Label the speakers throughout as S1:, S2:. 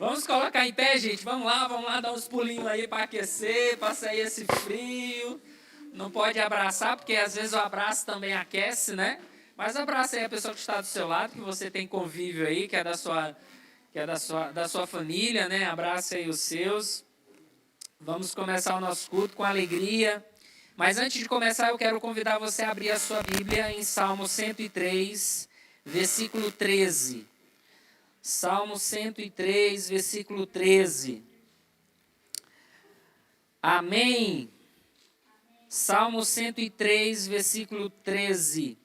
S1: Vamos colocar em pé, gente. Vamos lá dar uns pulinhos aí para aquecer, para sair esse frio. Não pode abraçar, porque às vezes o abraço também aquece, né? Mas abraça aí a pessoa que está do seu lado, que você tem convívio aí, que é da sua família, né? Abraça aí os seus. Vamos começar o nosso culto com alegria. Mas antes de começar, eu quero convidar você a abrir a sua Bíblia em Salmo 103, versículo 13. Salmo 103, versículo 13. Amém. Salmo 103, versículo 13.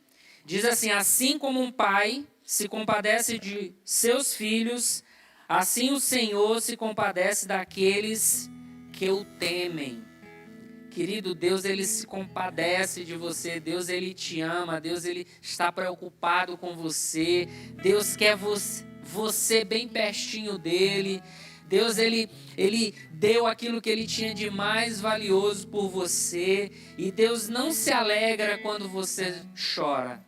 S1: Diz assim: assim como um pai se compadece de seus filhos, assim o Senhor se compadece daqueles que o temem. Querido, Deus, Ele se compadece de você. Deus, Ele te ama. Deus, Ele está preocupado com você. Deus quer você bem pertinho dEle. Deus, Ele deu aquilo que Ele tinha de mais valioso por você. E Deus não se alegra quando você chora.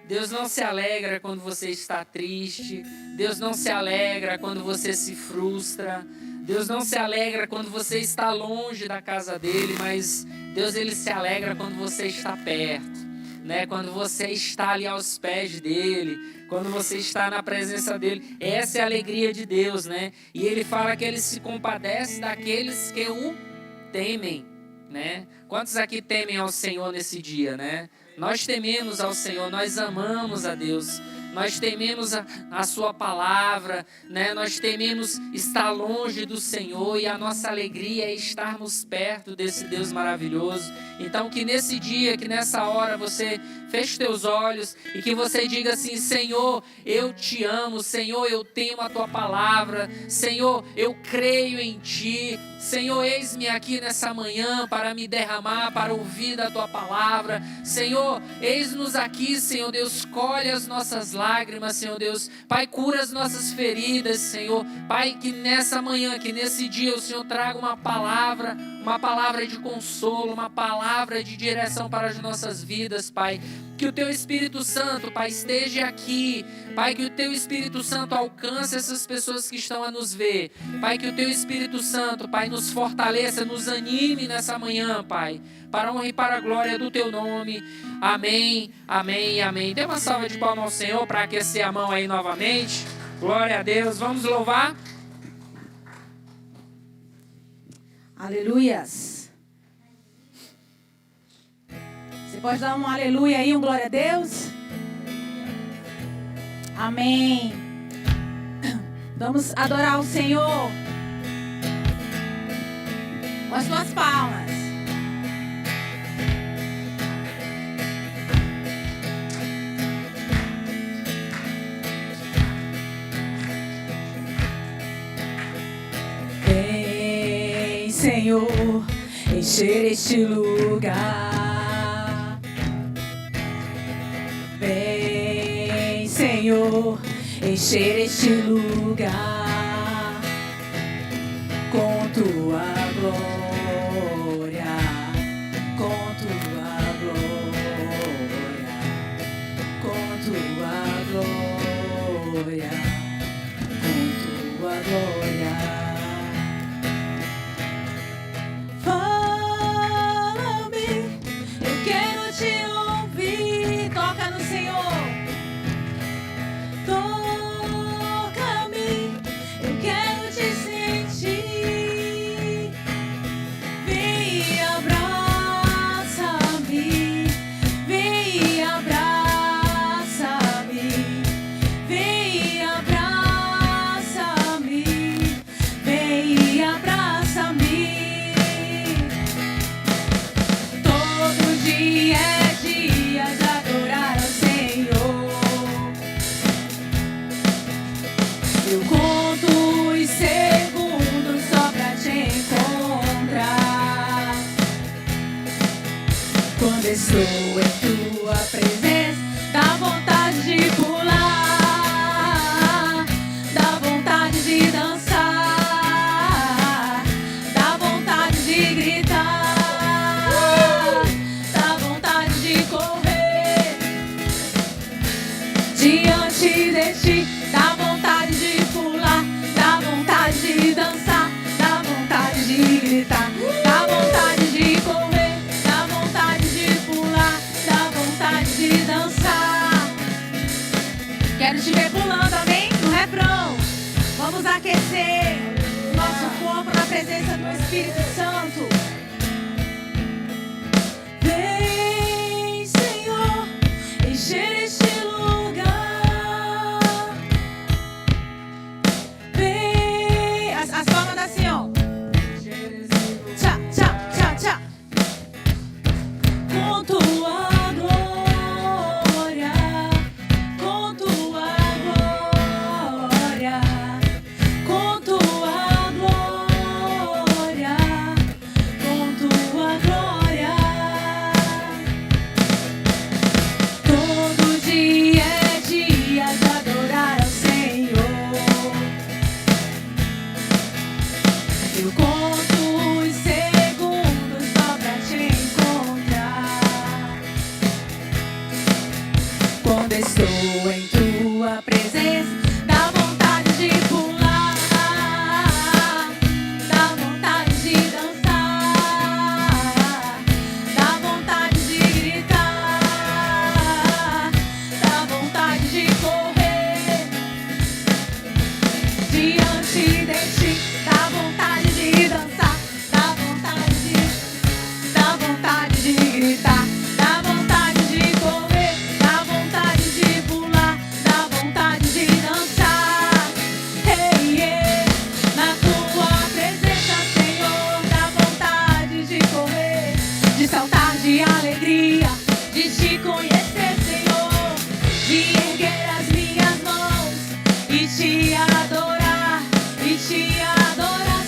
S1: Deus não se alegra quando você está triste. Deus não se alegra quando você se frustra. Deus não se alegra quando você está longe da casa dele, mas Deus, ele se alegra quando você está perto, né? Quando você está ali aos pés dele, quando você está na presença dele. Essa é a alegria de Deus, né? E ele fala que ele se compadece daqueles que o temem, né? Quantos aqui temem ao Senhor nesse dia, né? Nós tememos ao Senhor, nós amamos a Deus. Nós tememos a sua palavra, né? Nós tememos estar longe do Senhor e a nossa alegria é estarmos perto desse Deus maravilhoso. Então que nesse dia, que nessa hora você feche teus olhos e que você diga assim: Senhor, eu te amo, Senhor, eu temo a tua palavra, Senhor, eu creio em ti, Senhor, eis-me aqui nessa manhã para me derramar, para ouvir da tua palavra, Senhor, eis-nos aqui, Senhor Deus, colhe as nossas lágrimas, Senhor Deus, Pai, cura as nossas feridas, Senhor, Pai, que nessa manhã, que nesse dia o Senhor traga uma palavra de consolo, uma palavra de direção para as nossas vidas, Pai. Que o Teu Espírito Santo, Pai, esteja aqui. Pai, que o Teu Espírito Santo alcance essas pessoas que estão a nos ver. Pai, que o Teu Espírito Santo, Pai, nos fortaleça, nos anime nessa manhã, Pai, para a honra e para a glória do Teu nome. Amém, amém, amém. Dê uma salva de palmas ao Senhor para aquecer a mão aí novamente. Glória a Deus. Vamos louvar?
S2: Aleluias. Você pode dar um aleluia aí, um glória a Deus? Amém. Vamos adorar o Senhor com as tuas palmas. Vem, Senhor, encher este lugar. Vem, Senhor, encher este lugar com tua glória, com tua glória, com tua glória, com tua glória. Fala-me, eu quero te ouvir. Toca no Senhor. Toca-me, eu quero te sentir. Vem e abraça-me, vem e abraça-me, vem e abraça-me, vem e abraça-me. Todo dia é dia de adorar ao Senhor. Eu conto os segundos só pra te encontrar. Quando estou em tua presença, dá vontade de pular, dá vontade de dançar, dá vontade de gritar, dá vontade de correr diante de ti, dá vontade de pular, dá vontade aquecer o nosso corpo na presença do Espírito Santo. Vem, Senhor, encher este lugar. Vem, as palmas assim, ó. Tchá, tchá, tchá, tchá. Com tua glória, com tua glória, com tua glória, com tua glória. Todo dia é dia de adorar ao Senhor. Eu conto os segundos só pra te encontrar. Quando estou em tua presença, dá vontade de pular, dá vontade de dançar, dá vontade de gritar, dá vontade de correr diante de ti, dá vontade de dançar, dá vontade de gritar, dá vontade de correr, dá vontade de pular, dá vontade de dançar. Hey, yeah. Na tua presença, Senhor, dá vontade de correr, de saltar de alegria, de te conhecer, Senhor, de erguer as minhas mãos e te adorar,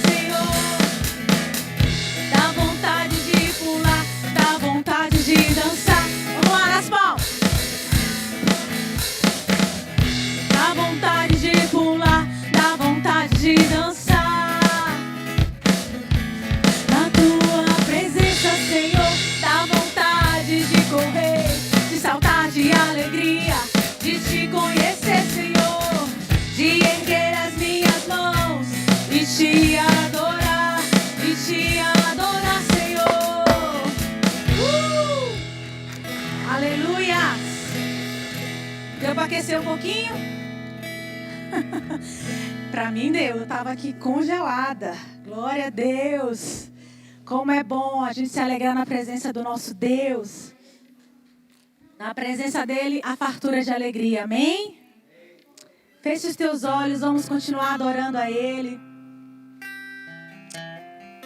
S2: Senhor. Dá vontade de pular, dá vontade de dançar. Vamos lá nas palmas. Dá vontade de pular, dá vontade de dançar. Na tua presença, Senhor, dá vontade de correr, de saltar de alegria, de te conhecer, Senhor, de erguer as minhas mãos e te adorar, Senhor. Aleluia! Deu pra aquecer um pouquinho? Pra mim deu, eu tava aqui congelada. Glória a Deus! Como é bom a gente se alegrar na presença do nosso Deus. Na presença dele, a fartura de alegria, amém? Feche os teus olhos, vamos continuar adorando a ele.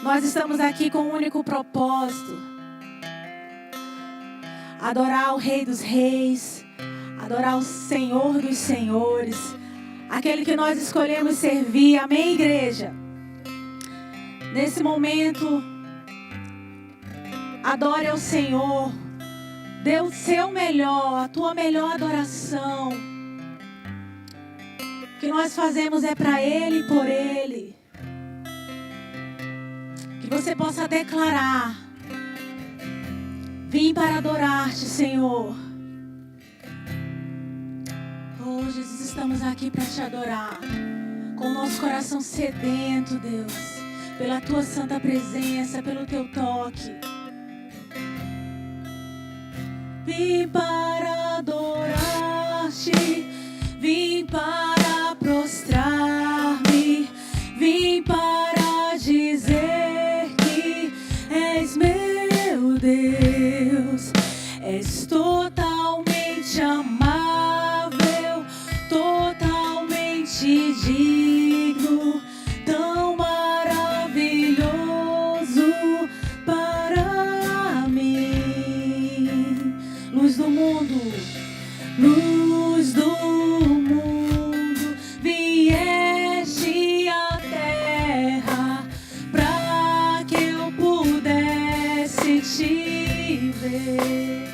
S2: Nós estamos aqui com um único propósito: adorar o Rei dos Reis, adorar o Senhor dos Senhores, aquele que nós escolhemos servir, amém, igreja? Nesse momento, adore ao Senhor, dê o seu melhor, a tua melhor adoração. O que nós fazemos é para Ele e por Ele. Que você possa declarar: vim para adorar-te, Senhor. Oh, Jesus, estamos aqui para te adorar, com o nosso coração sedento, Deus, pela tua santa presença, pelo teu toque. Vim para adorar-te, vim para prostrar-me, vim para dizer que és meu Deus, és totalmente amável, totalmente digno, tão maravilhoso para mim. Luz do mundo, luz do mundo, vieste à terra pra que eu pudesse te ver.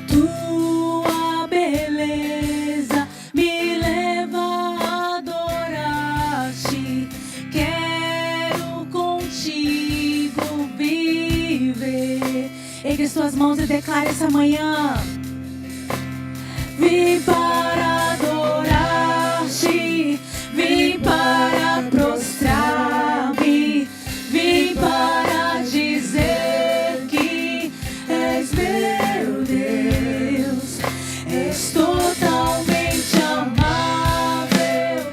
S2: Tua beleza me leva a adorar-te, quero contigo viver. Ergue suas mãos e declare essa manhã: vim para adorar-te, vim para prostrar-me, vim para dizer que és meu Deus, és totalmente amável,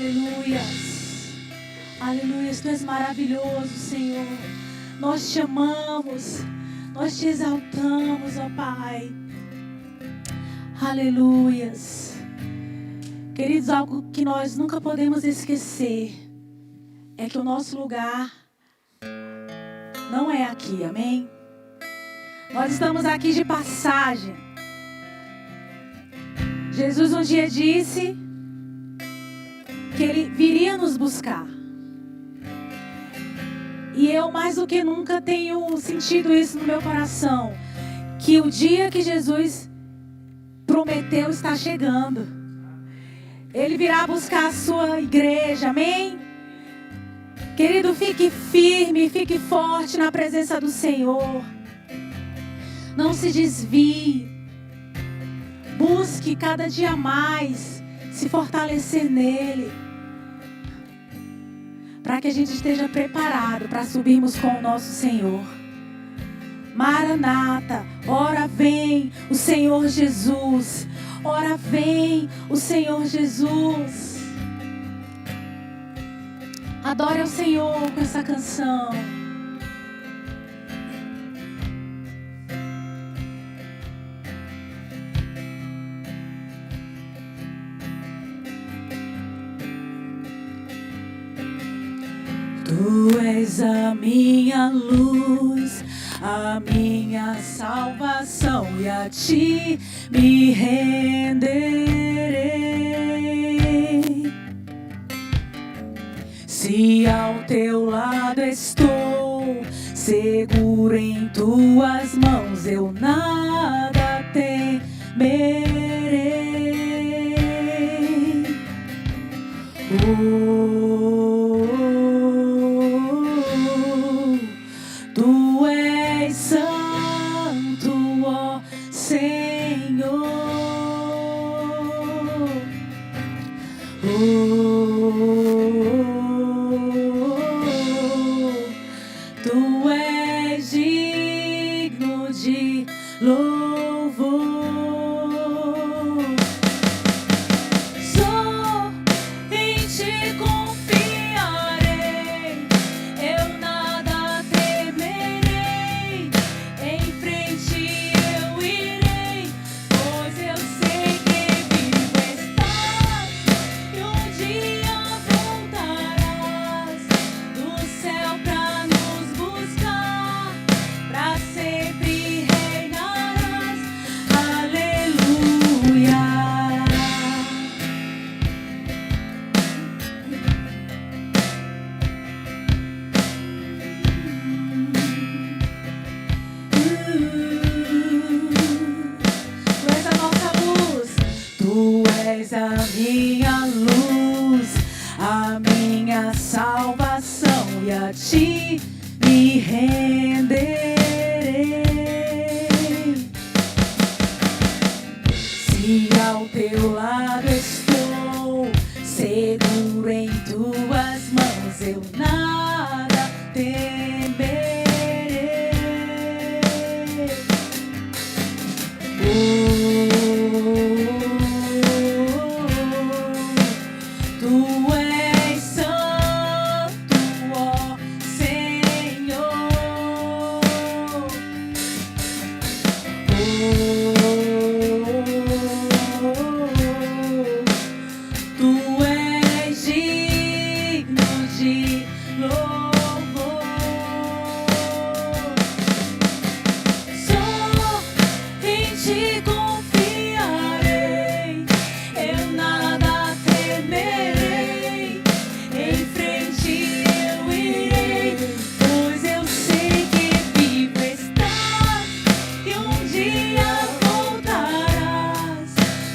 S2: Aleluias. Aleluias. Tu és maravilhoso, Senhor. Nós te amamos. Nós te exaltamos, ó Pai. Aleluias. Queridos, algo que nós nunca podemos esquecer é que o nosso lugar não é aqui, amém? Nós estamos aqui de passagem. Jesus um dia disse que Ele viria nos buscar. E eu mais do que nunca tenho sentido isso no meu coração. Que o dia que Jesus prometeu está chegando. Ele virá buscar a sua igreja, amém? Querido, fique firme, fique forte na presença do Senhor. Não se desvie. Busque cada dia mais se fortalecer nele. Para que a gente esteja preparado para subirmos com o nosso Senhor. Maranata, ora vem o Senhor Jesus. Ora vem o Senhor Jesus. Adore ao Senhor com essa canção. Tu és a minha luz, a minha salvação, e a ti me renderei. Se ao teu lado estou, seguro em tuas mãos, eu nada temerei. Tu és santo, ó Senhor. Tu és digno de louvor. Só em ti confiarei, eu nada temerei. Em frente eu irei, pois eu sei que vivo estás e um dia voltarás do céu pra nos buscar, pra sempre reinarás. Aleluia. Tu és a nossa luz. Tu és a minha luz, a minha salvação, e a ti me renderei. Se ao teu lado estou, seguro em tuas mãos, eu nada temerei. Tu és santo, ó Senhor. Tu és digno de louvor. Só em ti confiarei, eu nada temerei. Em frente eu irei, pois eu sei que vivo estás e um dia voltarás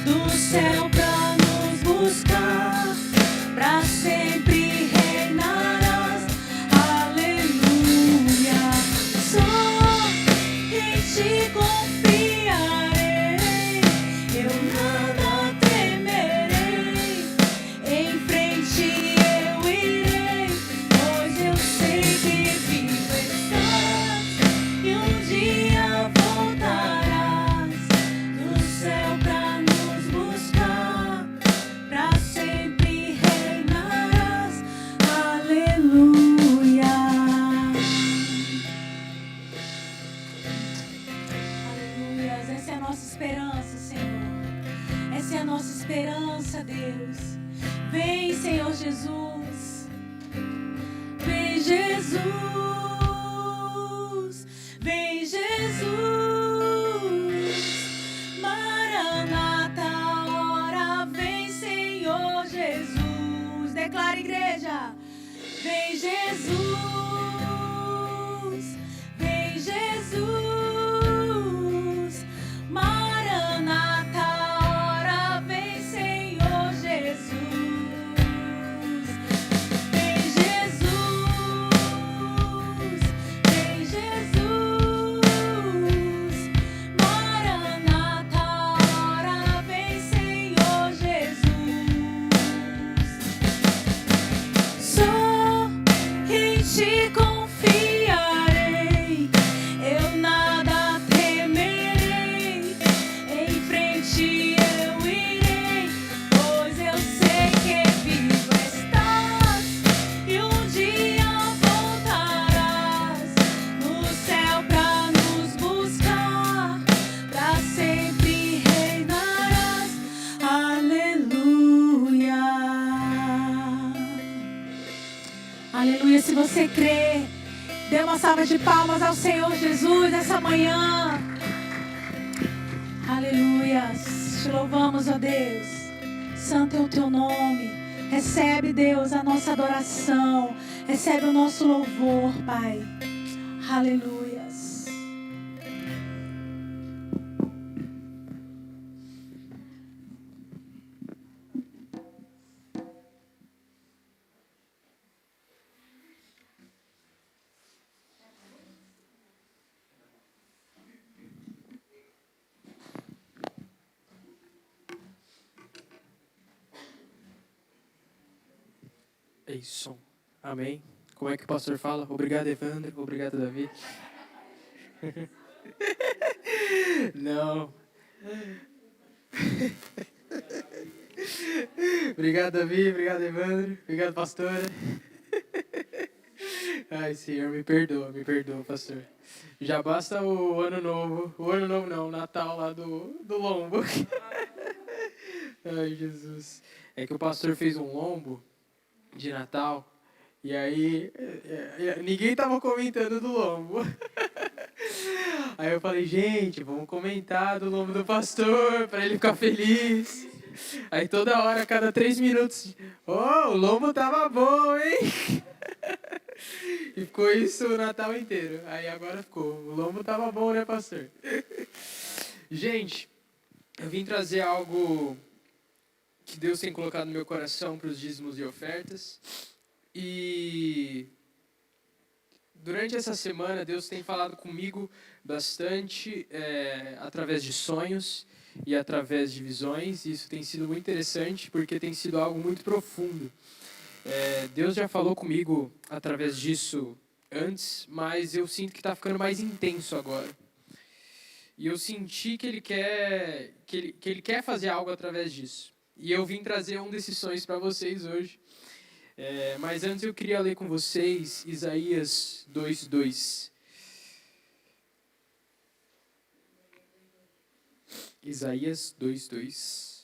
S2: do céu pra nos buscar, pra sempre reinarás. Aleluia. Só em ti confiarei, eu nada temerei. Em frente eu irei, pois eu sei que vivo estás e um dia voltarás do céu pra nos buscar, pra sempre é a nossa esperança, Deus. Vem, Senhor Jesus. Vem, Jesus. Vem, Jesus. Maranata, hora vem, Senhor Jesus. Declara, igreja. Vem, Jesus. Vem, Jesus. Maranata, hora vem, Senhor Jesus. Vem, Jesus. Vem, Jesus. Maranata, hora vem, Senhor Jesus. Só em ti confiarei, eu nada temerei. Em frente eu irei, pois eu sei que vivo estás e um dia voltarás no céu pra nos buscar, pra sempre reinarás. Aleluia. Aleluia. Se você crê, dê uma salva de palmas ao Senhor Jesus nessa manhã. Aleluia. Te louvamos, ó Deus. Santo é o teu nome. Recebe, Deus, a nossa adoração. Recebe o nosso louvor, Pai. Aleluia.
S3: É isso. Amém. Como é que o pastor fala? Obrigado, Evandro. Obrigado, Davi. Não. Obrigado, Davi. Obrigado, Evandro. Obrigado, pastora. Ai, Senhor, me perdoa, pastor. Já basta o ano novo. O ano novo não, o Natal lá do lombo. Ai, Jesus. É que o pastor fez um lombo de Natal, e aí ninguém tava comentando do lombo. Aí eu falei, gente, vamos comentar do lombo do pastor, pra ele ficar feliz. Aí toda hora, cada 3 minutos, o lombo tava bom, hein? E ficou isso o Natal inteiro. Aí agora ficou, o lombo tava bom, né, pastor? Gente, eu vim trazer algo que Deus tem colocado no meu coração para os dízimos e ofertas. E durante essa semana, Deus tem falado comigo bastante através de sonhos e através de visões. E isso tem sido muito interessante, porque tem sido algo muito profundo. Deus já falou comigo através disso antes, mas eu sinto que está ficando mais intenso agora. E eu senti que Ele quer fazer algo através disso. E eu vim trazer um desses sonhos para vocês hoje. Mas antes eu queria ler com vocês Isaías 2:2. Isaías 2:2.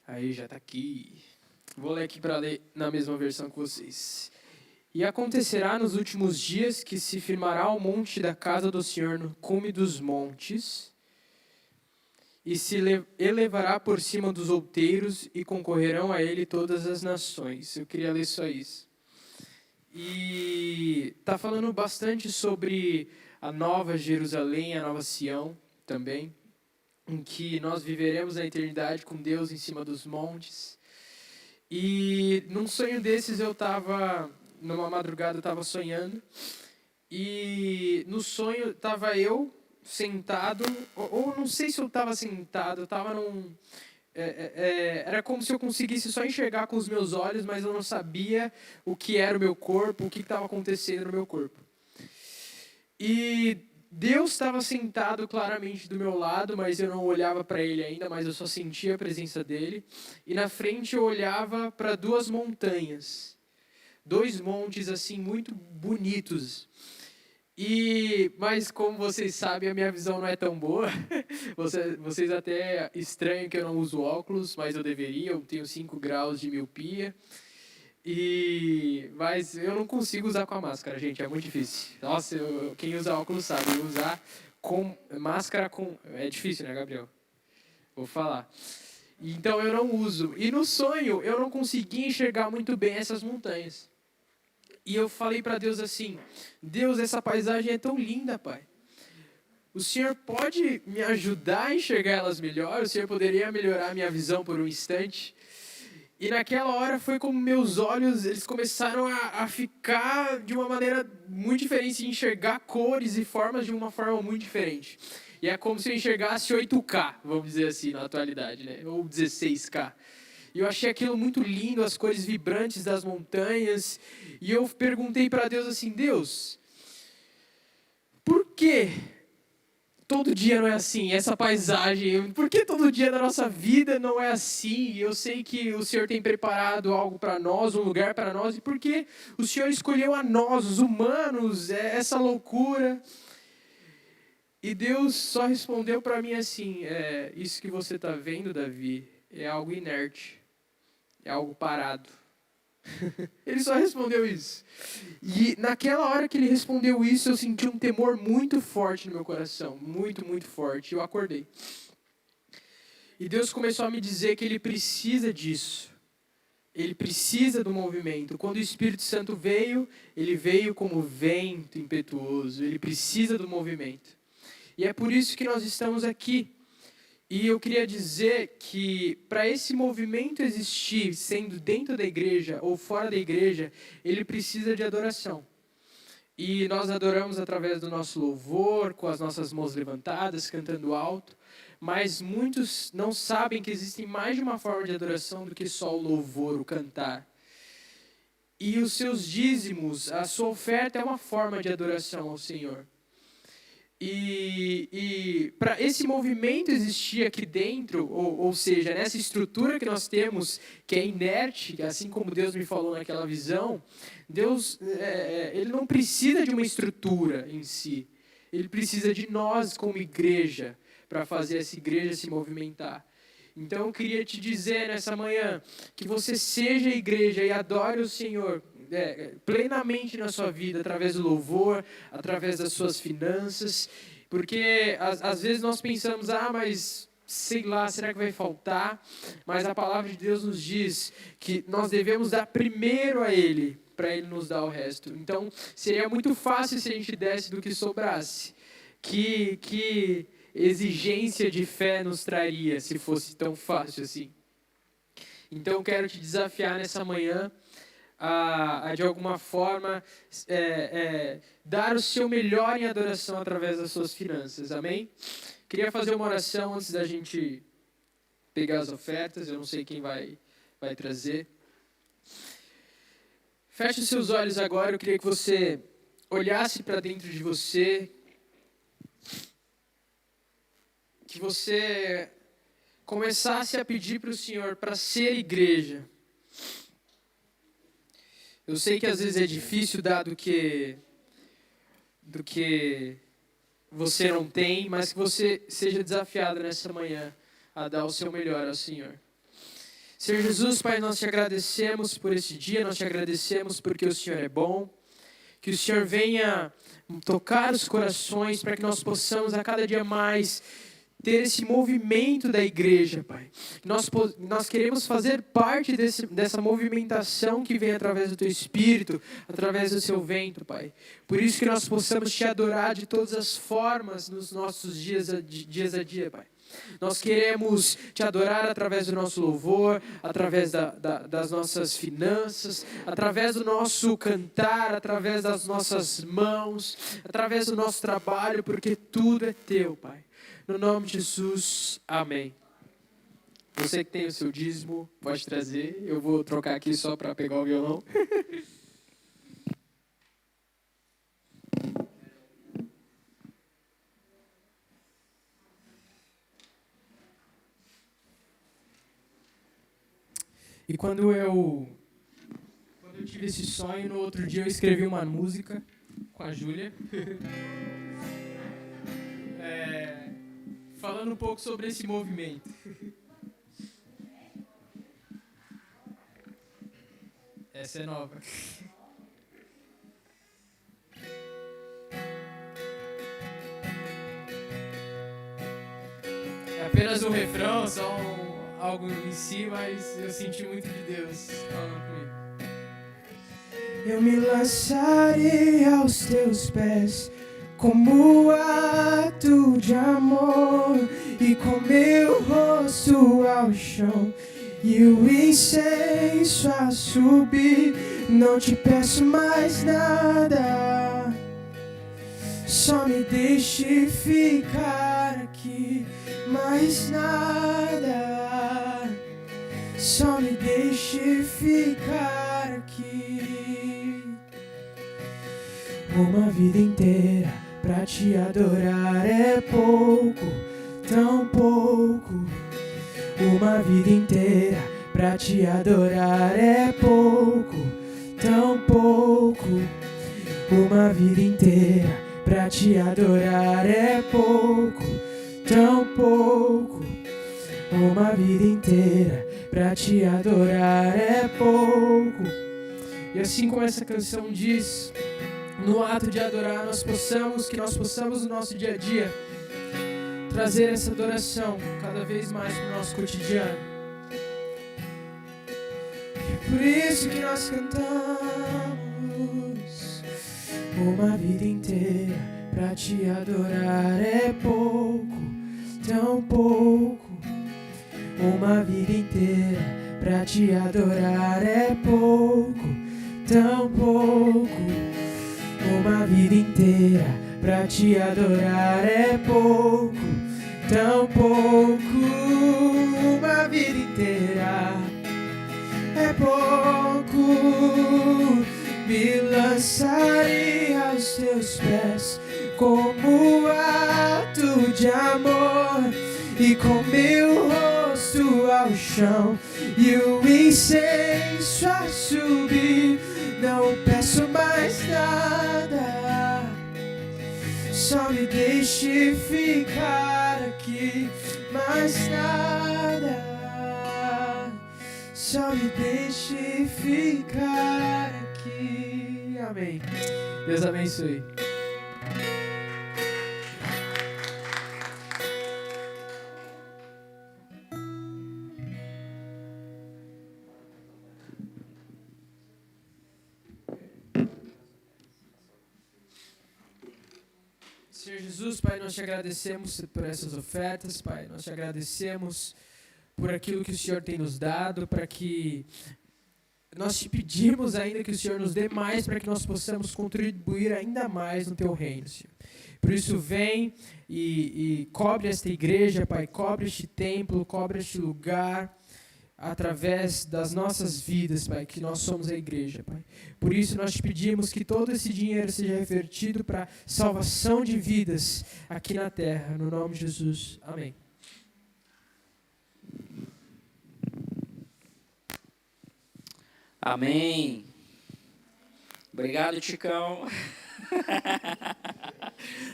S3: Aí já está aqui. Vou ler aqui para ler na mesma versão que vocês. E acontecerá nos últimos dias que se firmará o monte da casa do Senhor no cume dos montes, e se elevará por cima dos outeiros, e concorrerão a ele todas as nações. Eu queria ler só isso. E está falando bastante sobre a nova Jerusalém, a nova Sião também, em que nós viveremos na eternidade com Deus em cima dos montes. E num sonho desses numa madrugada eu estava sonhando, e no sonho estava eu sentado, ou não sei se eu estava sentado, eu estava era como se eu conseguisse só enxergar com os meus olhos, mas eu não sabia o que era o meu corpo, o que estava acontecendo no meu corpo. E Deus estava sentado claramente do meu lado, mas eu não olhava para Ele ainda, mas eu só sentia a presença dEle. E na frente eu olhava para 2 montanhas, 2 montes assim muito bonitos. Mas como vocês sabem, a minha visão não é tão boa. Vocês até estranham que eu não uso óculos, mas eu deveria. Eu tenho 5 graus de miopia. Mas eu não consigo usar com a máscara, gente. É muito difícil. Nossa, quem usa óculos sabe. Usar com máscara com... É difícil, né, Gabriel? Vou falar. Então eu não uso. E no sonho eu não conseguia enxergar muito bem essas montanhas. E eu falei para Deus assim: Deus, essa paisagem é tão linda, Pai. O Senhor pode me ajudar a enxergar elas melhor? O Senhor poderia melhorar a minha visão por um instante? E naquela hora foi como meus olhos eles começaram a ficar de uma maneira muito diferente, enxergar cores e formas de uma forma muito diferente. E é como se eu enxergasse 8K, vamos dizer assim, na atualidade, né? Ou 16K. E eu achei aquilo muito lindo, as cores vibrantes das montanhas. E eu perguntei para Deus assim: Deus, por que todo dia não é assim, essa paisagem? Por que todo dia da nossa vida não é assim? Eu sei que o Senhor tem preparado algo para nós, um lugar para nós. E por que o Senhor escolheu a nós, os humanos, essa loucura? E Deus só respondeu para mim assim: isso que você está vendo, Davi, é algo inerte. É algo parado. Ele só respondeu isso. E naquela hora que ele respondeu isso, eu senti um temor muito forte no meu coração. Muito, muito forte. Eu acordei. E Deus começou a me dizer que Ele precisa disso. Ele precisa do movimento. Quando o Espírito Santo veio, Ele veio como vento impetuoso. Ele precisa do movimento. E é por isso que nós estamos aqui. E eu queria dizer que para esse movimento existir, sendo dentro da igreja ou fora da igreja, ele precisa de adoração. E nós adoramos através do nosso louvor, com as nossas mãos levantadas, cantando alto. Mas muitos não sabem que existe mais de uma forma de adoração do que só o louvor, o cantar. E os seus dízimos, a sua oferta é uma forma de adoração ao Senhor. E para esse movimento existir aqui dentro, ou seja, nessa estrutura que nós temos, que é inerte, assim como Deus me falou naquela visão, Deus ele não precisa de uma estrutura em si. Ele precisa de nós como igreja, para fazer essa igreja se movimentar. Então eu queria te dizer nessa manhã, que você seja igreja e adore o Senhor plenamente na sua vida, através do louvor, através das suas finanças, porque às vezes nós pensamos, mas sei lá, será que vai faltar? Mas a palavra de Deus nos diz que nós devemos dar primeiro a Ele, para Ele nos dar o resto. Então seria muito fácil se a gente desse do que sobrasse. Que exigência de fé nos traria se fosse tão fácil assim? Então eu quero te desafiar nessa manhã a de alguma forma dar o seu melhor em adoração através das suas finanças, amém? Queria fazer uma oração antes da gente pegar as ofertas, eu não sei quem vai trazer. Feche os seus olhos agora, eu queria que você olhasse para dentro de você, que você começasse a pedir para o Senhor para ser igreja. Eu sei que às vezes é difícil dado que você não tem, mas que você seja desafiado nessa manhã a dar o seu melhor ao Senhor. Senhor Jesus, Pai, nós te agradecemos por esse dia, nós te agradecemos porque o Senhor é bom, que o Senhor venha tocar os corações para que nós possamos a cada dia mais ter esse movimento da igreja, Pai. Nós queremos fazer parte dessa movimentação que vem através do Teu Espírito, através do Seu vento, Pai. Por isso que nós possamos Te adorar de todas as formas nos nossos dias a dia, Pai. Nós queremos Te adorar através do nosso louvor, através das nossas finanças, através do nosso cantar, através das nossas mãos, através do nosso trabalho, porque tudo é Teu, Pai. No nome de Jesus, amém. Você que tem o seu dízimo, pode trazer. Eu vou trocar aqui só para pegar o violão. E quando eu tive esse sonho, no outro dia eu escrevi uma música com a Júlia. Falando um pouco sobre esse movimento. Essa é nova. É apenas um refrão, só algo em si, mas eu senti muito de Deus falando comigo.
S4: Eu me lançarei aos teus pés como ato de amor, e com meu rosto ao chão e o incenso a subir. Não te peço mais nada, só me deixe ficar aqui. Mais nada, só me deixe ficar aqui. Uma vida inteira pra te adorar é pouco, tão pouco. Uma vida inteira pra te adorar é pouco, tão pouco. Uma vida inteira pra te adorar é pouco, tão pouco. Uma vida inteira pra te adorar é pouco. E assim como essa canção diz, no ato de adorar nós possamos no nosso dia a dia trazer essa adoração cada vez mais para o nosso cotidiano. É por isso que nós cantamos uma vida inteira pra te adorar é pouco, tão pouco. Uma vida inteira pra te adorar é pouco, tão pouco. Uma vida inteira pra te adorar é pouco, tão pouco. Uma vida inteira é pouco. Me lançarei aos teus pés como ato de amor, e com meu rosto ao chão e o incenso a subir. Não peço mais nada, só me deixe ficar aqui. Mais nada, só me deixe ficar aqui. Amém.
S3: Deus abençoe. Senhor Jesus, Pai, nós te agradecemos por essas ofertas, Pai. Nós te agradecemos por aquilo que o Senhor tem nos dado, para que nós te pedimos ainda que o Senhor nos dê mais, para que nós possamos contribuir ainda mais no teu reino, Senhor. Por isso, vem e cobre esta igreja, Pai, cobre este templo, cobre este lugar, através das nossas vidas, Pai, que nós somos a igreja, Pai. Por isso nós te pedimos que todo esse dinheiro seja revertido para salvação de vidas aqui na terra, no nome de Jesus. Amém.
S1: Amém. Obrigado, Ticão.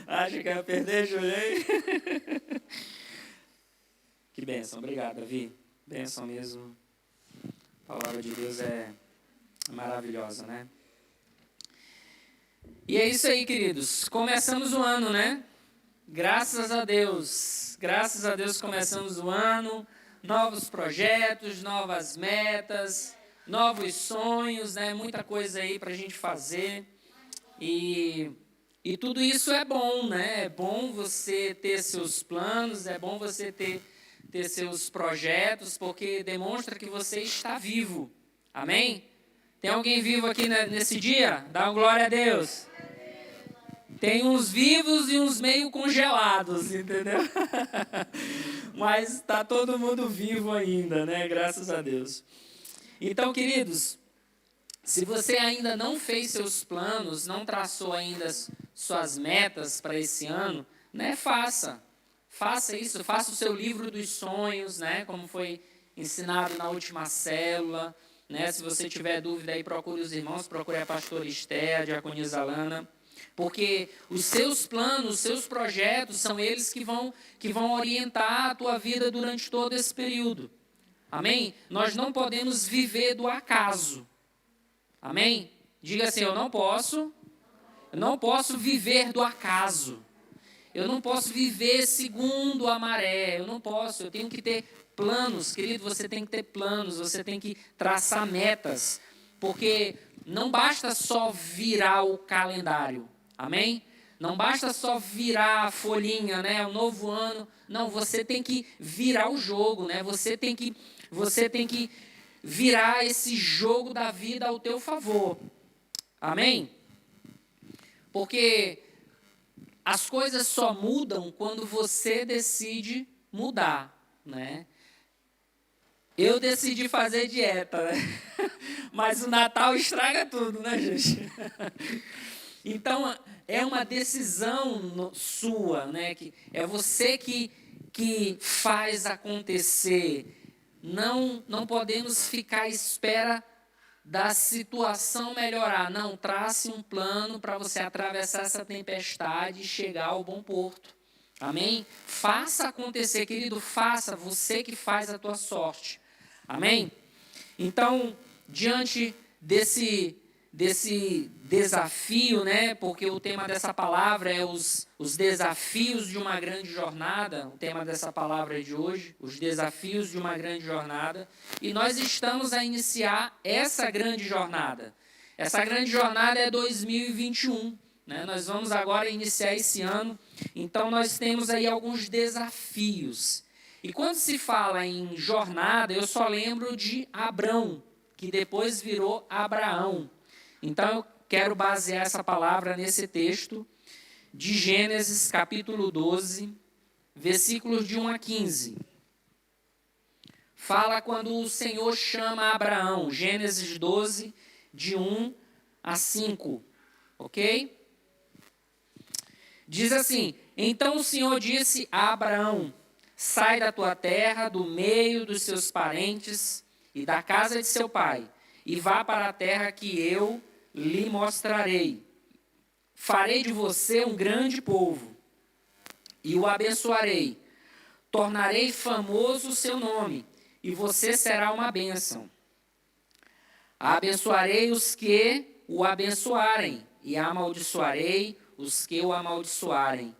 S1: Acho que ia perder, Julei. Que bênção. Obrigado, Davi. Bênção mesmo. A palavra de Deus é maravilhosa, né? E é isso aí, queridos. Começamos o ano, né? Graças a Deus. Graças a Deus começamos o ano. Novos projetos, novas metas, novos sonhos, né? Muita coisa aí pra gente fazer. E tudo isso é bom, né? É bom você ter seus planos, é bom você ter seus projetos, porque demonstra que você está vivo. Amém? Tem alguém vivo aqui nesse dia? Dá uma glória a Deus. Tem uns vivos e uns meio congelados, entendeu? Mas está todo mundo vivo ainda, né? Graças a Deus. Então, queridos, se você ainda não fez seus planos, não traçou ainda suas metas para esse ano, né? Faça isso, faça o seu livro dos sonhos, né? Como foi ensinado na última célula, né? Se você tiver dúvida aí, procure os irmãos, procure a pastora Esté, a diaconisa Alana. Porque os seus planos, os seus projetos, são eles que vão orientar a tua vida durante todo esse período. Amém? Nós não podemos viver do acaso. Amém? Diga assim, eu não posso viver do acaso. Eu não posso viver segundo a maré. Eu não posso, eu tenho que ter planos. Querido, você tem que ter planos, você tem que traçar metas. Porque não basta só virar o calendário. Amém? Não basta só virar a folhinha, né? O novo ano. Não, você tem que virar o jogo, né? Você tem que virar esse jogo da vida ao teu favor. Amém? Porque as coisas só mudam quando você decide mudar, né? Eu decidi fazer dieta, né? Mas o Natal estraga tudo, né, gente? Então, é uma decisão sua, né? Que é você que faz acontecer. Não podemos ficar à espera da situação melhorar. Não, trace um plano para você atravessar essa tempestade e chegar ao bom porto. Amém? Faça acontecer, querido, faça, você que faz a tua sorte. Amém? Então, diante desse desafio, né? Porque o tema dessa palavra é os desafios de uma grande jornada. O tema dessa palavra de hoje, os desafios de uma grande jornada. E nós estamos a iniciar essa grande jornada. Essa grande jornada é 2021. Né? Nós vamos agora iniciar esse ano. Então, nós temos aí alguns desafios. E quando se fala em jornada, eu só lembro de Abrão, que depois virou Abraão. Então, eu quero basear essa palavra nesse texto de Gênesis, capítulo 12, versículos de 1 a 15. Fala quando o Senhor chama Abraão. Gênesis 12, de 1 a 5. Ok? Diz assim, então o Senhor disse a Abraão, sai da tua terra, do meio dos seus parentes e da casa de seu pai, e vá para a terra que eu lhe mostrarei. Farei de você um grande povo, e o abençoarei. Tornarei famoso o seu nome, e você será uma bênção. Abençoarei os que o abençoarem, e amaldiçoarei os que o amaldiçoarem.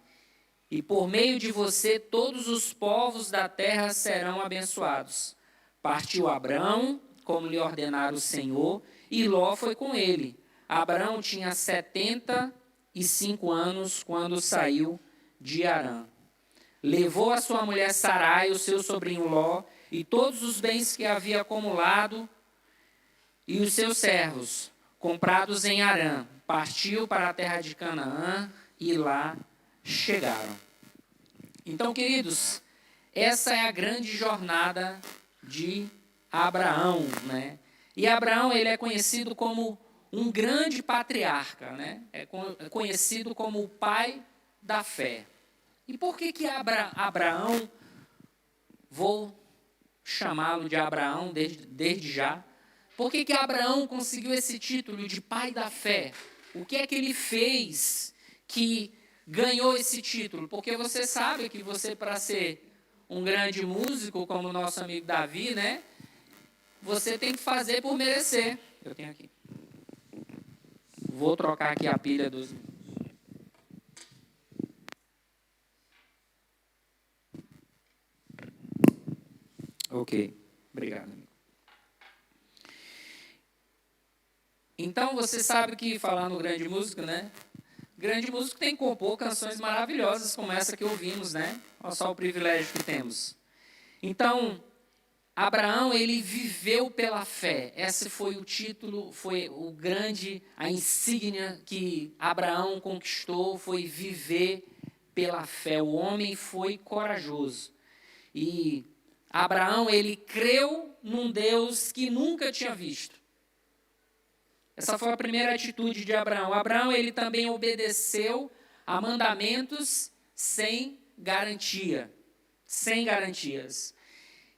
S1: E por meio de você todos os povos da terra serão abençoados. Partiu Abrão, como lhe ordenara o Senhor, e Ló foi com ele. Abrão tinha 75 anos quando saiu de Harã. Levou a sua mulher Sarai, o seu sobrinho Ló, e todos os bens que havia acumulado, e os seus servos, comprados em Harã. Partiu para a terra de Canaã, e lá chegaram. Então, queridos, essa é a grande jornada de Abraão, né? E Abraão, ele é conhecido como um grande patriarca, né? É conhecido como o pai da fé. E por que Abraão, vou chamá-lo de Abraão desde já, por que Abraão conseguiu esse título de pai da fé? O que é que ele fez que ganhou esse título? Porque você sabe que você, para ser um grande músico, como o nosso amigo Davi, né? Você tem que fazer por merecer. Eu tenho aqui. Vou trocar aqui a pilha dos... Ok, obrigado. Então, você sabe que, falando grande músico, né? Grande músico tem que compor canções maravilhosas como essa que ouvimos, né? Olha só o privilégio que temos. Então, Abraão, ele viveu pela fé. Esse foi o título, foi a insígnia que Abraão conquistou, foi viver pela fé. O homem foi corajoso. E Abraão, ele creu num Deus que nunca tinha visto. Essa foi a primeira atitude de Abraão. Abraão, ele também obedeceu a mandamentos sem garantia. Sem garantias.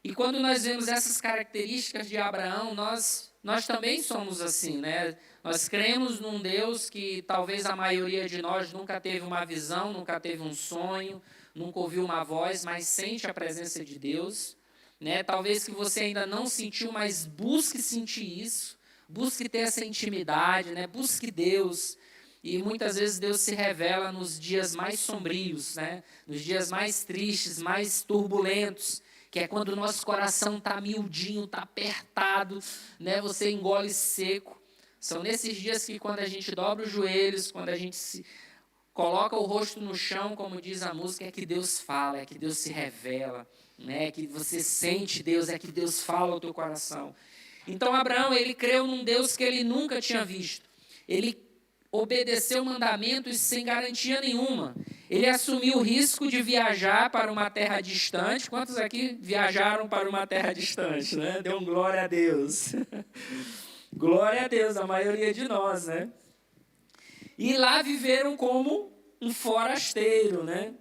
S1: E quando nós vemos essas características de Abraão, nós nós também somos assim, né? Nós cremos num Deus que talvez a maioria de nós nunca teve uma visão, nunca teve um sonho, nunca ouviu uma voz, mas sente a presença de Deus, né? Talvez que você ainda não sentiu, mas busque sentir isso, busque ter essa intimidade, né? Busque Deus. E muitas vezes Deus se revela nos dias mais sombrios, né? Nos dias mais tristes, mais turbulentos, que é quando o nosso coração está miudinho, está apertado, né? Você engole seco. São nesses dias que quando a gente dobra os joelhos, quando a gente se coloca o rosto no chão, como diz a música, é que Deus fala, é que Deus se revela, né? É que você sente Deus, é que Deus fala ao teu coração. Então Abraão, ele creu num Deus que ele nunca tinha visto. Ele obedeceu mandamentos sem garantia nenhuma. Ele assumiu o risco de viajar para uma terra distante. Quantos aqui viajaram para uma terra distante, né? Dê um glória a Deus. Glória a Deus, a maioria de nós, né? E lá viveram como um forasteiro, né?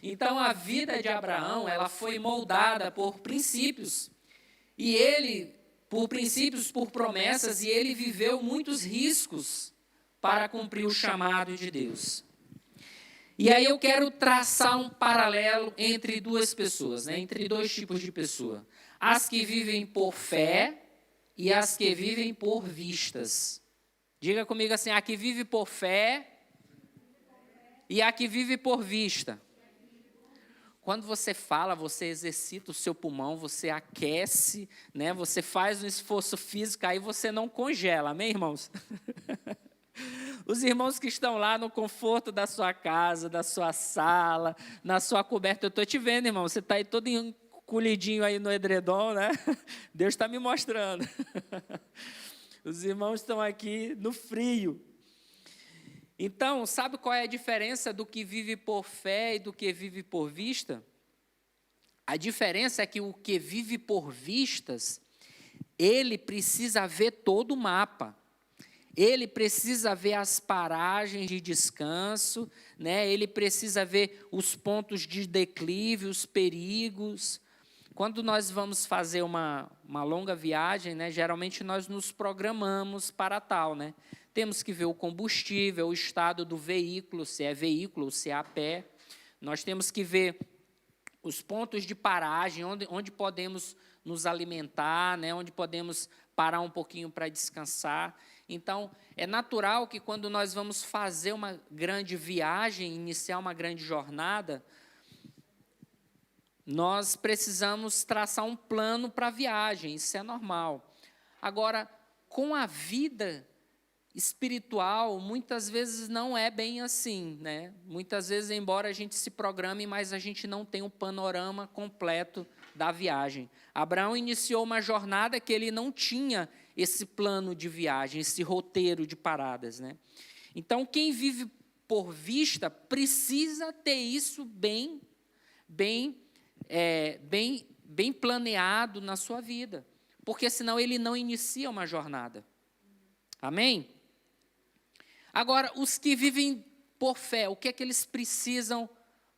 S1: Então a vida de Abraão, ela foi moldada por princípios. E ele, por princípios, por promessas, e ele viveu muitos riscos para cumprir o chamado de Deus. E aí eu quero traçar um paralelo entre duas pessoas, né? Entre dois tipos de pessoa. As que vivem por fé e as que vivem por vistas. Diga comigo assim, a que vive por fé e a que vive por vista. Quando você fala, você exercita o seu pulmão, você aquece, né? Você faz um esforço físico, aí você não congela, amém, irmãos? Os irmãos que estão lá no conforto da sua casa, da sua sala, na sua coberta, eu estou te vendo, irmão, você está aí todo encolhidinho aí no edredom, né? Deus está me mostrando. Os irmãos estão aqui no frio. Então, sabe qual é a diferença do que vive por fé e do que vive por vista? A diferença é que o que vive por vistas, ele precisa ver todo o mapa. Ele precisa ver as paragens de descanso, né? Ele precisa ver os pontos de declive, os perigos. Quando nós vamos fazer uma longa viagem, né, geralmente nós nos programamos para tal, né? Temos que ver o combustível, o estado do veículo, se é veículo, se é a pé. Nós temos que ver os pontos de paragem, onde podemos nos alimentar, né, onde podemos parar um pouquinho para descansar. Então, é natural que quando nós vamos fazer uma grande viagem, iniciar uma grande jornada, nós precisamos traçar um plano para a viagem, isso é normal. Agora, com a vida espiritual, muitas vezes não é bem assim, né? Muitas vezes, embora a gente se programe, mas a gente não tem um panorama completo da viagem. Abraão iniciou uma jornada que ele não tinha esse plano de viagem, esse roteiro de paradas, né? Então, quem vive por vista precisa ter isso bem planeado na sua vida, porque senão ele não inicia uma jornada. Amém? Agora, os que vivem por fé, o que é que eles precisam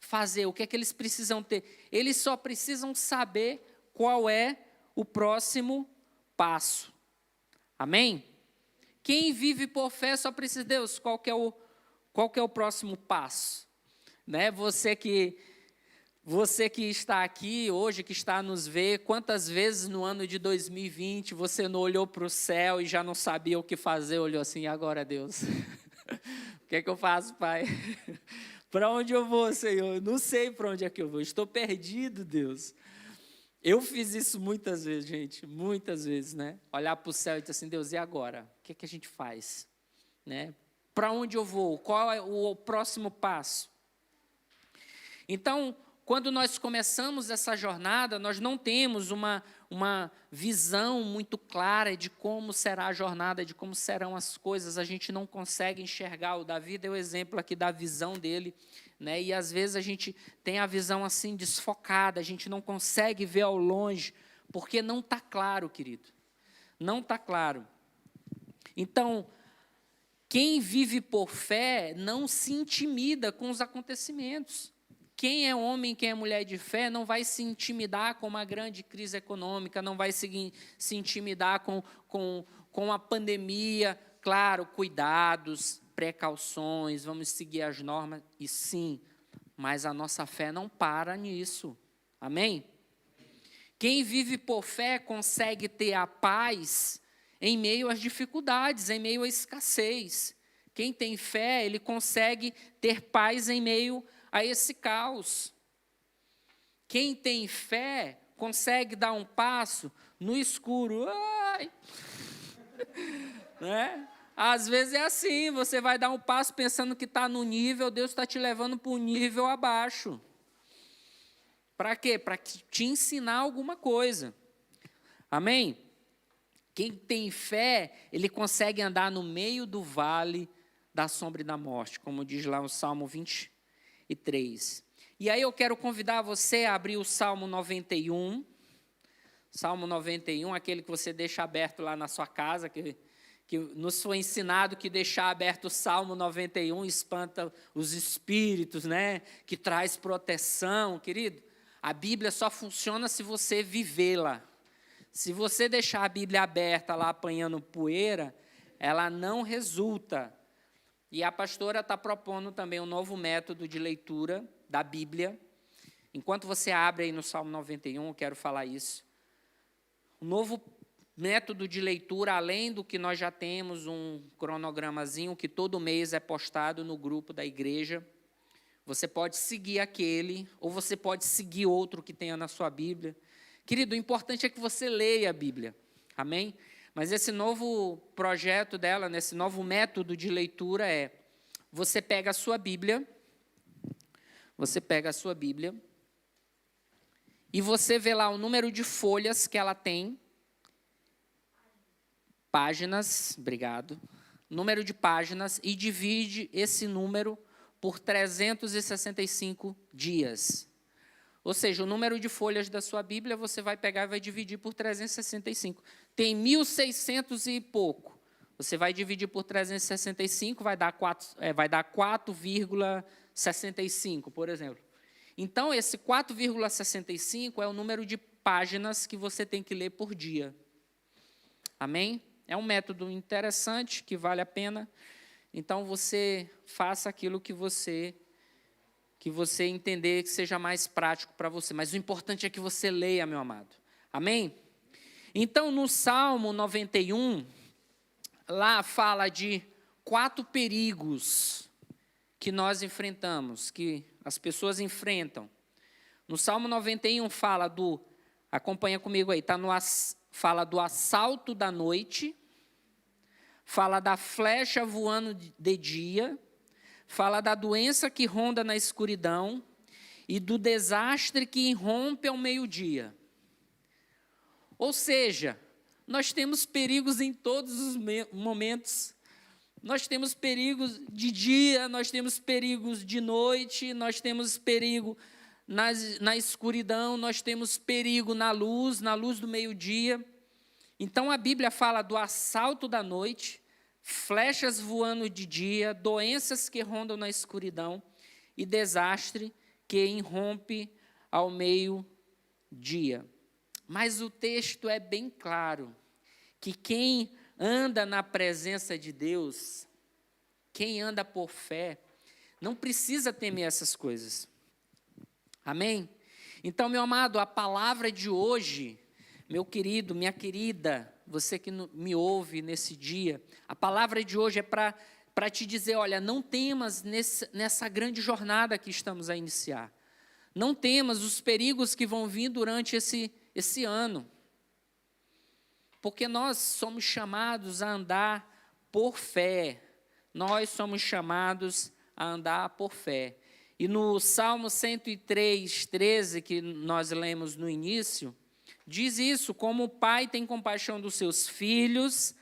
S1: fazer? O que é que eles precisam ter? Eles só precisam saber qual é o próximo passo. Amém? Quem vive por fé só precisa, Deus, qual que é o próximo passo? Né? Você que está aqui hoje, que está a nos ver, quantas vezes no ano de 2020 você não olhou para o céu e já não sabia o que fazer, olhou assim, e agora, Deus? O que é que eu faço, Pai? Para onde eu vou, Senhor? Não sei para onde é que eu vou, estou perdido, Deus. Eu fiz isso muitas vezes, gente, muitas vezes, né? Olhar para o céu e dizer assim, Deus, e agora? O que é que a gente faz? Né? Para onde eu vou? Qual é o próximo passo? Então, quando nós começamos essa jornada, nós não temos uma visão muito clara de como será a jornada, de como serão as coisas, a gente não consegue enxergar. O Davi deu o exemplo aqui da visão dele, né? E às vezes a gente tem a visão assim desfocada, a gente não consegue ver ao longe, porque não está claro, querido. Não está claro. Então, quem vive por fé não se intimida com os acontecimentos. Quem é homem, quem é mulher de fé, não vai se intimidar com uma grande crise econômica, não vai se intimidar com a pandemia. Claro, cuidados, precauções, vamos seguir as normas, e sim, mas a nossa fé não para nisso. Amém? Quem vive por fé consegue ter a paz em meio às dificuldades, em meio à escassez. Quem tem fé, ele consegue ter paz em meio a esse caos. Quem tem fé consegue dar um passo no escuro. Ai! Né? Às vezes é assim, você vai dar um passo pensando que está no nível, Deus está te levando para um nível abaixo. Para quê? Para te ensinar alguma coisa. Amém? Quem tem fé, ele consegue andar no meio do vale da sombra e da morte, como diz lá o Salmo 23. E aí eu quero convidar você a abrir o Salmo 91. Salmo 91, aquele que você deixa aberto lá na sua casa, que nos foi ensinado que deixar aberto o Salmo 91 espanta os espíritos, né? Que traz proteção, querido. A Bíblia só funciona se você vivê-la. Se você deixar a Bíblia aberta lá apanhando poeira, ela não resulta. E a pastora está propondo também um novo método de leitura da Bíblia. Enquanto você abre aí no Salmo 91, eu quero falar isso. Um novo método de leitura, além do que nós já temos, um cronogramazinho que todo mês é postado no grupo da igreja. Você pode seguir aquele, ou você pode seguir outro que tenha na sua Bíblia. Querido, o importante é que você leia a Bíblia. Amém? Mas esse novo projeto dela, nesse novo método de leitura você pega a sua Bíblia, e você vê lá o número de folhas que ela tem, páginas, obrigado, número de páginas, e divide esse número por 365 dias. Ou seja, o número de folhas da sua Bíblia, você vai pegar e vai dividir por 365. Tem 1.600 e pouco. Você vai dividir por 365, vai dar 4,65, por exemplo. Então, esse 4,65 é o número de páginas que você tem que ler por dia. Amém? É um método interessante, que vale a pena. Então, você faça aquilo que você entender que seja mais prático para você. Mas o importante é que você leia, meu amado. Amém? Então, no Salmo 91, lá fala de 4 perigos que nós enfrentamos, que as pessoas enfrentam. No Salmo 91 fala acompanha comigo aí, fala do assalto da noite, fala da flecha voando de dia, fala da doença que ronda na escuridão e do desastre que irrompe ao meio-dia. Ou seja, nós temos perigos em todos os momentos. Nós temos perigos de dia, nós temos perigos de noite, nós temos perigo na escuridão, nós temos perigo na luz do meio-dia. Então a Bíblia fala do assalto da noite, flechas voando de dia, doenças que rondam na escuridão e desastre que irrompe ao meio-dia. Mas o texto é bem claro, que quem anda na presença de Deus, quem anda por fé, não precisa temer essas coisas. Amém? Então, meu amado, a palavra de hoje, meu querido, minha querida, você que me ouve nesse dia, a palavra de hoje é para te dizer, olha, não temas nessa grande jornada que estamos a iniciar. Não temas os perigos que vão vir durante esse ano. Porque nós somos chamados a andar por fé. Nós somos chamados a andar por fé. E no Salmo 103, 13, que nós lemos no início, diz isso: como o pai tem compaixão dos seus filhos,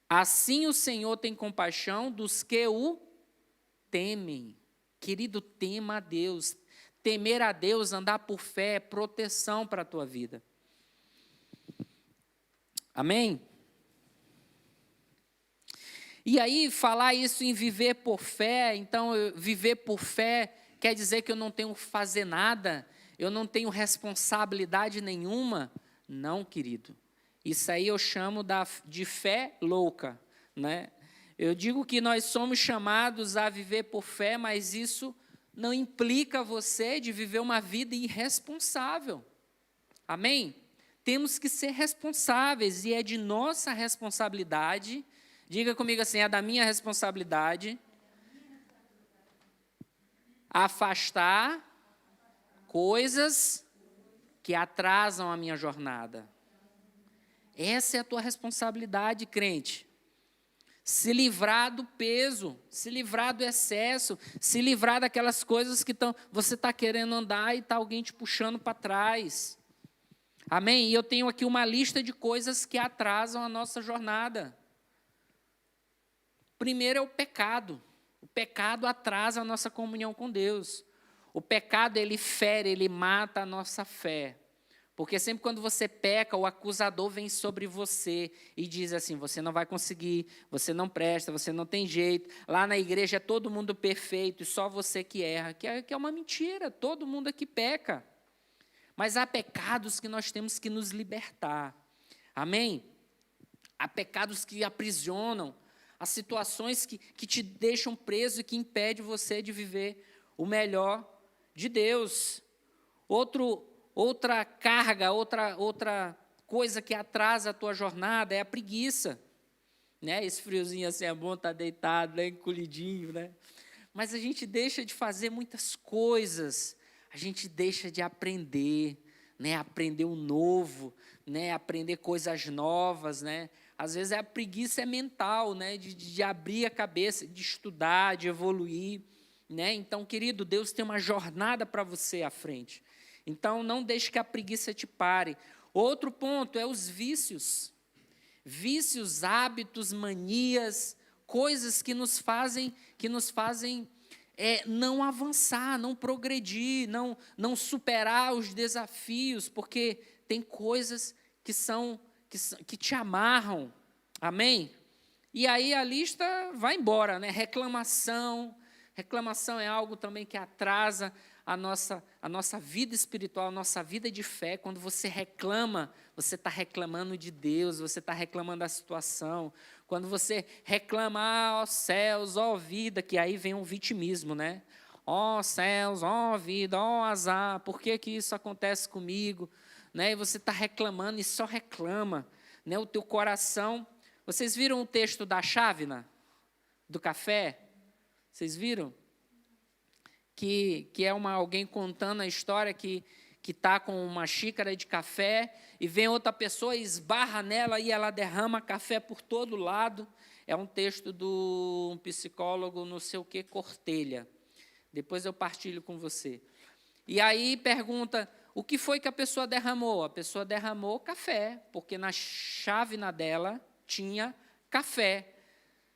S1: assim o Senhor tem compaixão dos que o temem. Querido, tema a Deus. Temer a Deus, andar por fé, é proteção para a tua vida. Amém? E aí, falar isso em viver por fé, então, viver por fé quer dizer que eu não tenho que fazer nada, eu não tenho responsabilidade nenhuma. Não, querido. Isso aí eu chamo de fé louca, né? Eu digo que nós somos chamados a viver por fé, mas isso não implica você de viver uma vida irresponsável. Amém? Temos que ser responsáveis, e é de nossa responsabilidade, diga comigo assim, é da minha responsabilidade, afastar coisas que atrasam a minha jornada. Essa é a tua responsabilidade, crente. Se livrar do peso, se livrar do excesso, se livrar daquelas coisas que você está querendo andar e está alguém te puxando para trás. Amém? E eu tenho aqui uma lista de coisas que atrasam a nossa jornada. Primeiro é o pecado. O pecado atrasa a nossa comunhão com Deus. O pecado, ele fere, ele mata a nossa fé. Porque sempre quando você peca, o acusador vem sobre você e diz assim, você não vai conseguir, você não presta, você não tem jeito. Lá na igreja é todo mundo perfeito e só você que erra. Que é uma mentira, todo mundo aqui peca. Mas há pecados que nós temos que nos libertar. Amém? Há pecados que aprisionam. Há situações que te deixam preso e que impedem você de viver o melhor de Deus. Outra carga, outra coisa que atrasa a tua jornada é a preguiça. Né? Esse friozinho assim é bom estar deitado, né? Encolhidinho, né? Mas a gente deixa de fazer muitas coisas, a gente deixa de aprender, né? Aprender o novo, né? Aprender coisas novas, né? Às vezes a preguiça é mental, né? De abrir a cabeça, de estudar, de evoluir, né? Então, querido, Deus tem uma jornada para você à frente. Então, não deixe que a preguiça te pare. Outro ponto é os vícios. Vícios, hábitos, manias, coisas que nos fazem não avançar, não progredir, não superar os desafios, porque tem coisas que te amarram. Amém? E aí a lista vai embora, né? Reclamação é algo também que atrasa a nossa vida espiritual, a nossa vida de fé. Quando você reclama, você está reclamando de Deus, você está reclamando da situação. Quando você reclama, ó céus, ó vida, que aí vem um vitimismo, né? Ó céus, ó vida, ó azar, por que isso acontece comigo? Né? E você está reclamando e só reclama. Né? O teu coração... Vocês viram o texto da chávena, do café? Vocês viram? Que é alguém contando a história que está com uma xícara de café e vem outra pessoa e esbarra nela e ela derrama café por todo lado. É um texto do um psicólogo, não sei o que, Cortelha. Depois eu partilho com você. E aí pergunta, o que foi que a pessoa derramou? A pessoa derramou café, porque na chávena dela tinha café.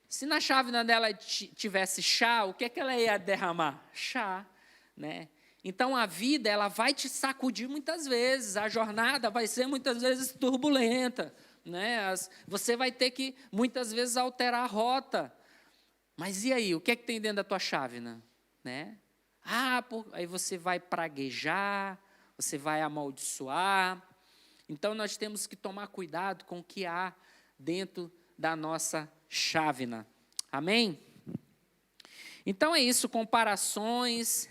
S1: Se na chávena dela tivesse chá, o que é que ela ia derramar? Chá, né? Então, a vida, ela vai te sacudir muitas vezes, a jornada vai ser muitas vezes turbulenta, né? Você vai ter que, muitas vezes, alterar a rota. Mas e aí, o que é que tem dentro da tua chávena? Né? Aí você vai praguejar, você vai amaldiçoar. Então, nós temos que tomar cuidado com o que há dentro da nossa chávena. Amém? Então é isso, comparações,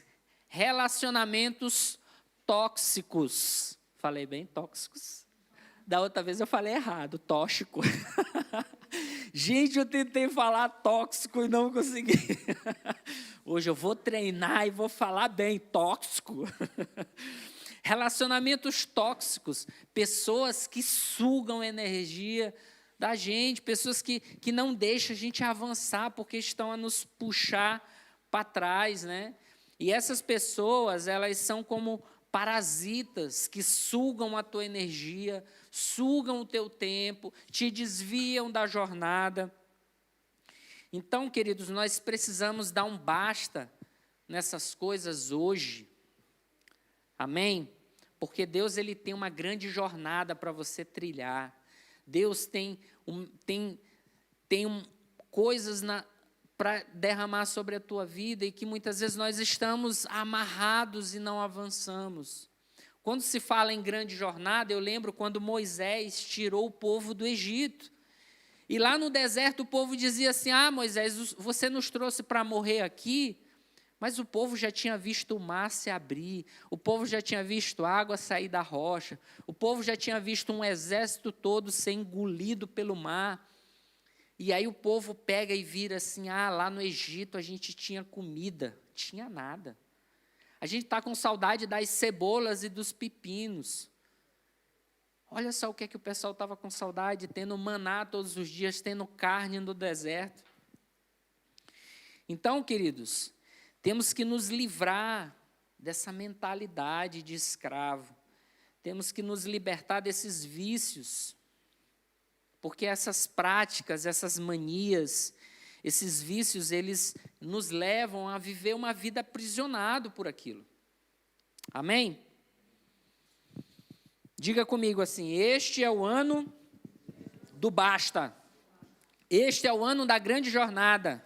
S1: relacionamentos tóxicos. Falei bem, tóxicos? Da outra vez eu falei errado, tóxico. Gente, eu tentei falar tóxico e não consegui. Hoje eu vou treinar e vou falar bem, tóxico. Relacionamentos tóxicos, pessoas que sugam energia da gente, pessoas que não deixam a gente avançar porque estão a nos puxar para trás, né? E essas pessoas, elas são como parasitas que sugam a tua energia, sugam o teu tempo, te desviam da jornada. Então, queridos, nós precisamos dar um basta nessas coisas hoje. Amém? Porque Deus, ele tem uma grande jornada para você trilhar. Deus tem coisas para derramar sobre a tua vida e que muitas vezes nós estamos amarrados e não avançamos. Quando se fala em grande jornada, eu lembro quando Moisés tirou o povo do Egito. E lá no deserto o povo dizia assim: Moisés, você nos trouxe para morrer aqui, mas o povo já tinha visto o mar se abrir, o povo já tinha visto água sair da rocha, o povo já tinha visto um exército todo ser engolido pelo mar. E aí o povo pega e vira assim: lá no Egito a gente tinha comida. Tinha nada. A gente está com saudade das cebolas e dos pepinos. Olha só o que é que o pessoal estava com saudade, tendo maná todos os dias, tendo carne no deserto. Então, queridos, temos que nos livrar dessa mentalidade de escravo. Temos que nos libertar desses vícios. Porque essas práticas, essas manias, esses vícios, eles nos levam a viver uma vida aprisionado por aquilo. Amém? Diga comigo assim: este é o ano do basta. Este é o ano da grande jornada.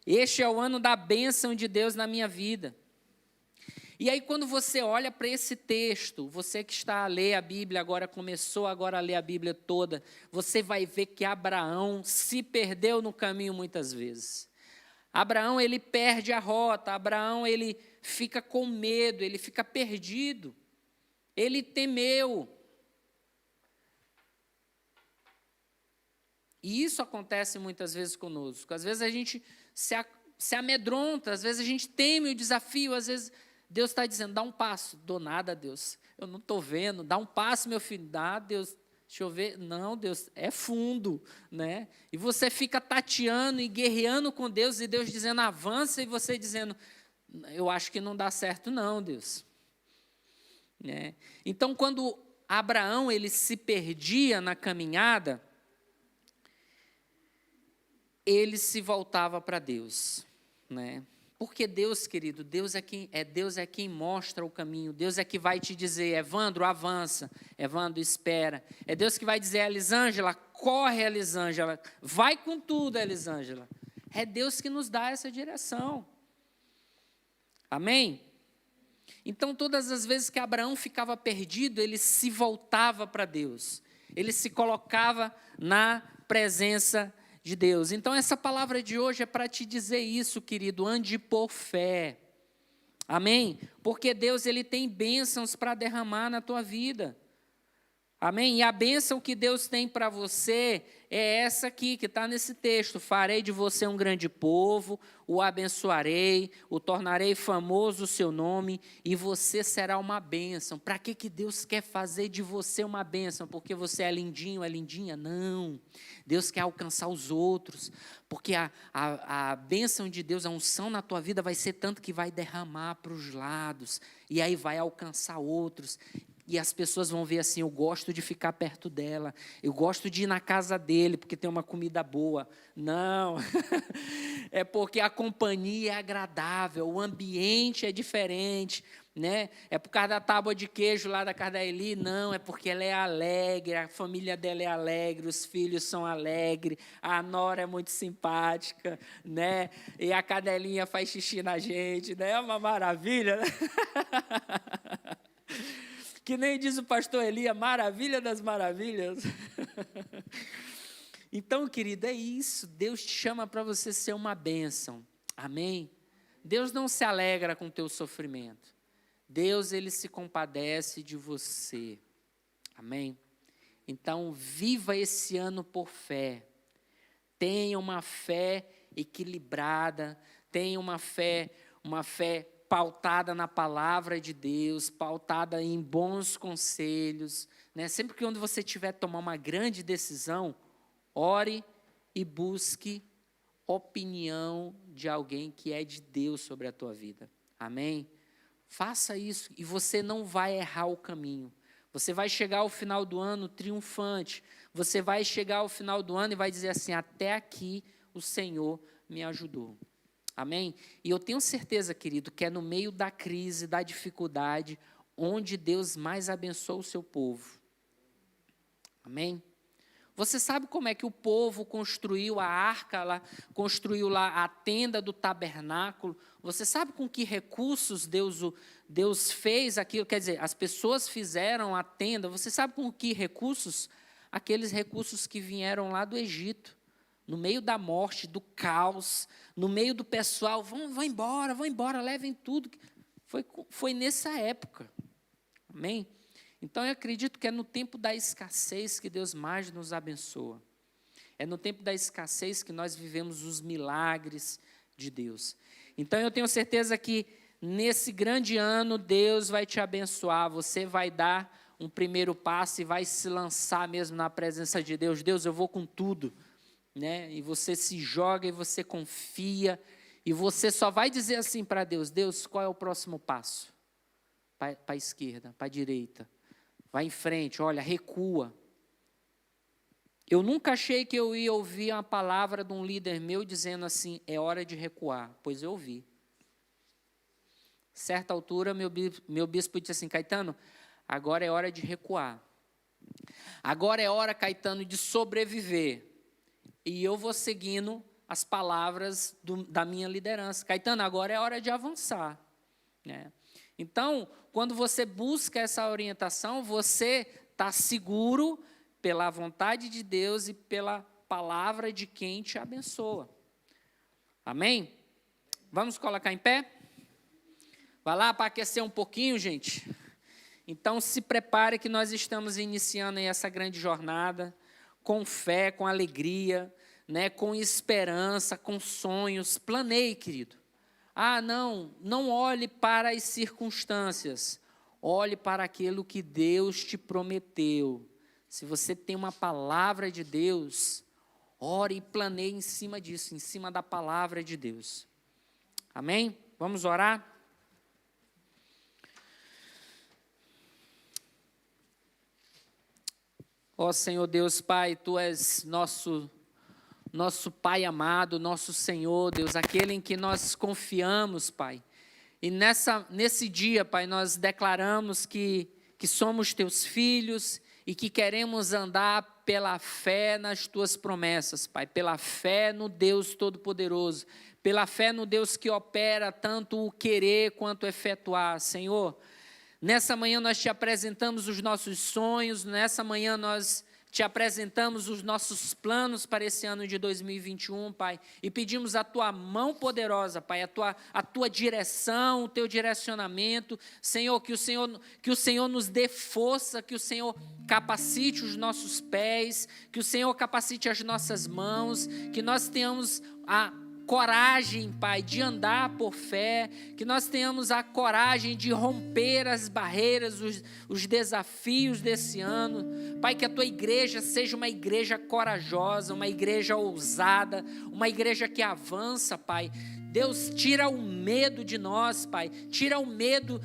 S1: Este é o ano da bênção de Deus na minha vida. E aí, quando você olha para esse texto, você que está a ler a Bíblia agora, começou agora a ler a Bíblia toda, você vai ver que Abraão se perdeu no caminho muitas vezes. Abraão, ele perde a rota, Abraão, ele fica com medo, ele fica perdido, ele temeu. E isso acontece muitas vezes conosco. Às vezes a gente se amedronta, às vezes a gente teme o desafio, às vezes Deus está dizendo: dá um passo. Dou nada, Deus. Eu não estou vendo. Dá um passo, meu filho. Dá, Deus. Deixa eu ver. Não, Deus, é fundo, né? E você fica tateando e guerreando com Deus, e Deus dizendo: avança, e você dizendo: eu acho que não dá certo não, Deus. Né? Então, quando Abraão ele se perdia na caminhada, ele se voltava para Deus, né? Porque Deus, querido, Deus é quem mostra o caminho. Deus é que vai te dizer: Evandro, avança. Evandro, espera. É Deus que vai dizer: Elisângela, corre, Elisângela. Vai com tudo, Elisângela. É Deus que nos dá essa direção. Amém? Então, todas as vezes que Abraão ficava perdido, ele se voltava para Deus. Ele se colocava na presença de Deus. Então, essa palavra de hoje é para te dizer isso, querido: ande por fé. Amém? Porque Deus, ele tem bênçãos para derramar na tua vida. Amém? E a bênção que Deus tem para você é essa aqui, que está nesse texto: farei de você um grande povo, o abençoarei, o tornarei famoso o seu nome, e você será uma bênção. Para que Deus quer fazer de você uma bênção? Porque você é lindinho, é lindinha? Não. Deus quer alcançar os outros, porque a bênção de Deus, a unção na tua vida vai ser tanto que vai derramar para os lados, e aí vai alcançar outros. E as pessoas vão ver assim: eu gosto de ficar perto dela, eu gosto de ir na casa dele, porque tem uma comida boa. Não, é porque a companhia é agradável, o ambiente é diferente, né? É por causa da tábua de queijo lá da casa da Eli? Não, é porque ela é alegre, a família dela é alegre, os filhos são alegres, a nora é muito simpática, né? E a cadelinha faz xixi na gente, né? É uma maravilha, né? Que nem diz o pastor Eli, maravilha das maravilhas. Então, querido, é isso. Deus te chama para você ser uma bênção. Amém? Deus não se alegra com o teu sofrimento. Deus, ele se compadece de você. Amém? Então, viva esse ano por fé. Tenha uma fé equilibrada. Tenha uma fé pautada na palavra de Deus, pautada em bons conselhos, né? Sempre que quando você tiver que tomar uma grande decisão, ore e busque opinião de alguém que é de Deus sobre a tua vida. Amém? Faça isso e você não vai errar o caminho. Você vai chegar ao final do ano triunfante. Você vai chegar ao final do ano e vai dizer assim: até aqui o Senhor me ajudou. Amém? E eu tenho certeza, querido, que é no meio da crise, da dificuldade, onde Deus mais abençoa o seu povo. Amém? Você sabe como é que o povo construiu a arca, lá, construiu lá a tenda do tabernáculo? Você sabe com que recursos Deus fez aquilo? Quer dizer, as pessoas fizeram a tenda. Você sabe com que recursos? Aqueles recursos que vieram lá do Egito, no meio da morte, do caos, no meio do pessoal, vão embora, levem tudo. Foi nessa época. Amém? Então, eu acredito que é no tempo da escassez que Deus mais nos abençoa. É no tempo da escassez que nós vivemos os milagres de Deus. Então, eu tenho certeza que nesse grande ano, Deus vai te abençoar. Você vai dar um primeiro passo e vai se lançar mesmo na presença de Deus. Deus, eu vou com tudo. Né? E você se joga e você confia. E você só vai dizer assim para Deus: Deus, qual é o próximo passo? Para a esquerda, para a direita. Vai em frente, olha, recua. Eu nunca achei que eu ia ouvir uma palavra de um líder meu dizendo assim: é hora de recuar. Pois eu ouvi. Certa altura, meu bispo disse assim: Caetano, agora é hora de recuar. Agora é hora, Caetano, de sobreviver. E eu vou seguindo as palavras da minha liderança. Caetano, agora é hora de avançar. Né? Então, quando você busca essa orientação, você está seguro pela vontade de Deus e pela palavra de quem te abençoa. Amém? Vamos colocar em pé? Vai lá para aquecer um pouquinho, gente. Então, se prepare que nós estamos iniciando aí essa grande jornada, com fé, com alegria, né, com esperança, com sonhos. Planeie, querido. Não olhe para as circunstâncias. Olhe para aquilo que Deus te prometeu. Se você tem uma palavra de Deus, ore e planeie em cima disso, em cima da palavra de Deus. Amém? Vamos orar? Ó Senhor Deus Pai, Tu és nosso Pai amado, nosso Senhor, Deus, aquele em que nós confiamos, Pai. E nesse dia, Pai, nós declaramos que somos Teus filhos e que queremos andar pela fé nas Tuas promessas, Pai, pela fé no Deus Todo-Poderoso, pela fé no Deus que opera tanto o querer quanto o efetuar, Senhor. Nessa manhã nós te apresentamos os nossos sonhos, nessa manhã nós te apresentamos os nossos planos para esse ano de 2021, Pai, e pedimos a Tua mão poderosa, Pai, a tua direção, o Teu direcionamento, Senhor, que o Senhor nos dê força, que o Senhor capacite os nossos pés, que o Senhor capacite as nossas mãos, que nós tenhamos a coragem, Pai, de andar por fé, que nós tenhamos a coragem de romper as barreiras, os desafios desse ano. Pai, que a Tua igreja seja uma igreja corajosa, uma igreja ousada, uma igreja que avança, Pai. Deus, tira o medo de nós, Pai, tira o medo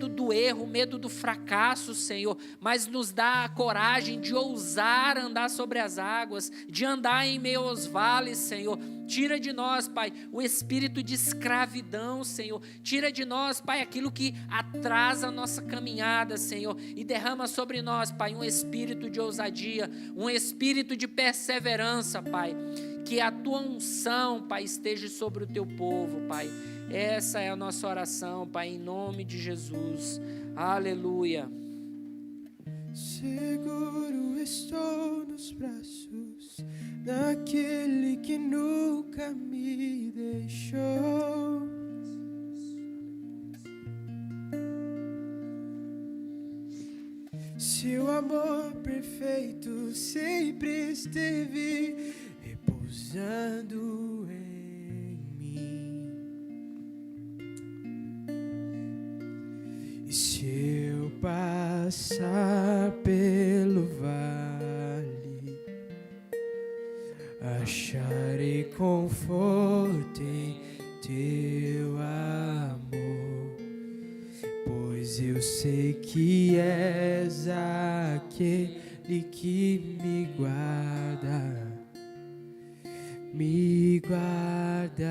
S1: do erro, o medo do fracasso, Senhor, mas nos dá a coragem de ousar andar sobre as águas, de andar em meio aos vales, Senhor. Tira de nós, Pai, o espírito de escravidão, Senhor. Tira de nós, Pai, aquilo que atrasa a nossa caminhada, Senhor, e derrama sobre nós, Pai, um espírito de ousadia, um espírito de perseverança, Pai. Que a Tua unção, Pai, esteja sobre o Teu povo, Pai. Essa é a nossa oração, Pai, em nome de Jesus. Aleluia.
S4: Seguro estou nos braços daquele que nunca me deixou. Seu amor perfeito sempre esteve repousando em mim. E se eu passar pelo vale, acharei conforto em Teu amor, pois eu sei que és aquele que me guarda. Me guarda,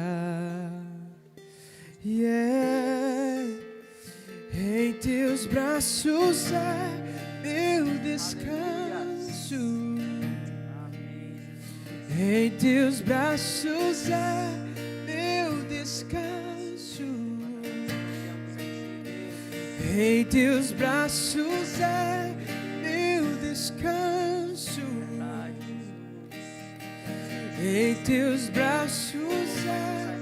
S4: em Teus braços é meu descanso. Em teus braços é meu descanso. Em teus braços é meu descanso. Em teus braços é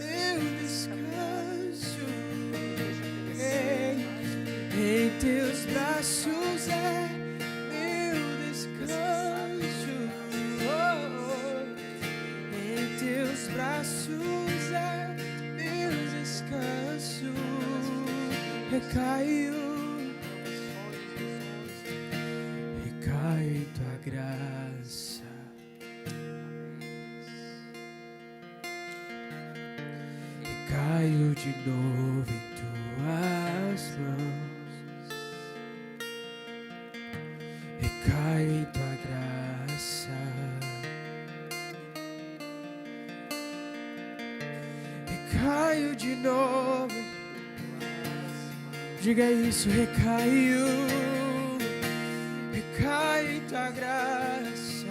S4: meu descanso. Em teus braços é meu descanso. Em teus braços é meu descanso. Recaiu tua graça. Recaiu de novo em tuas mãos. Recai em tua graça. Recaiu de novo. Diga isso, recaiu. Recai em tua graça.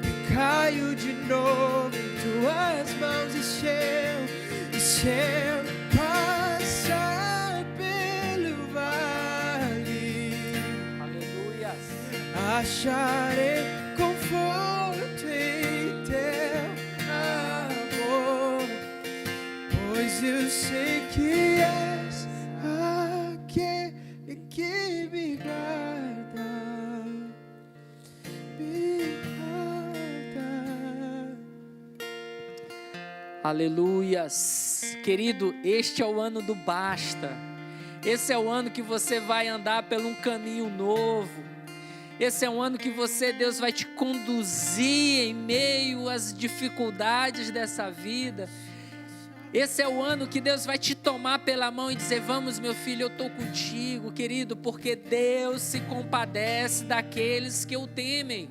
S4: Recaiu de novo em tuas mãos. E se eu passar pelo vale,
S1: Aleluia.
S4: acharei conforto em teu amor, pois eu sei que és aquele que me guarda,
S1: Aleluias. Querido, este é o ano do basta. Esse é o ano que você vai andar por um caminho novo. Esse é um ano que Deus vai te conduzir em meio às dificuldades dessa vida. Esse é o ano que Deus vai te tomar pela mão e dizer: vamos, meu filho, eu estou contigo, querido, porque Deus se compadece daqueles que o temem.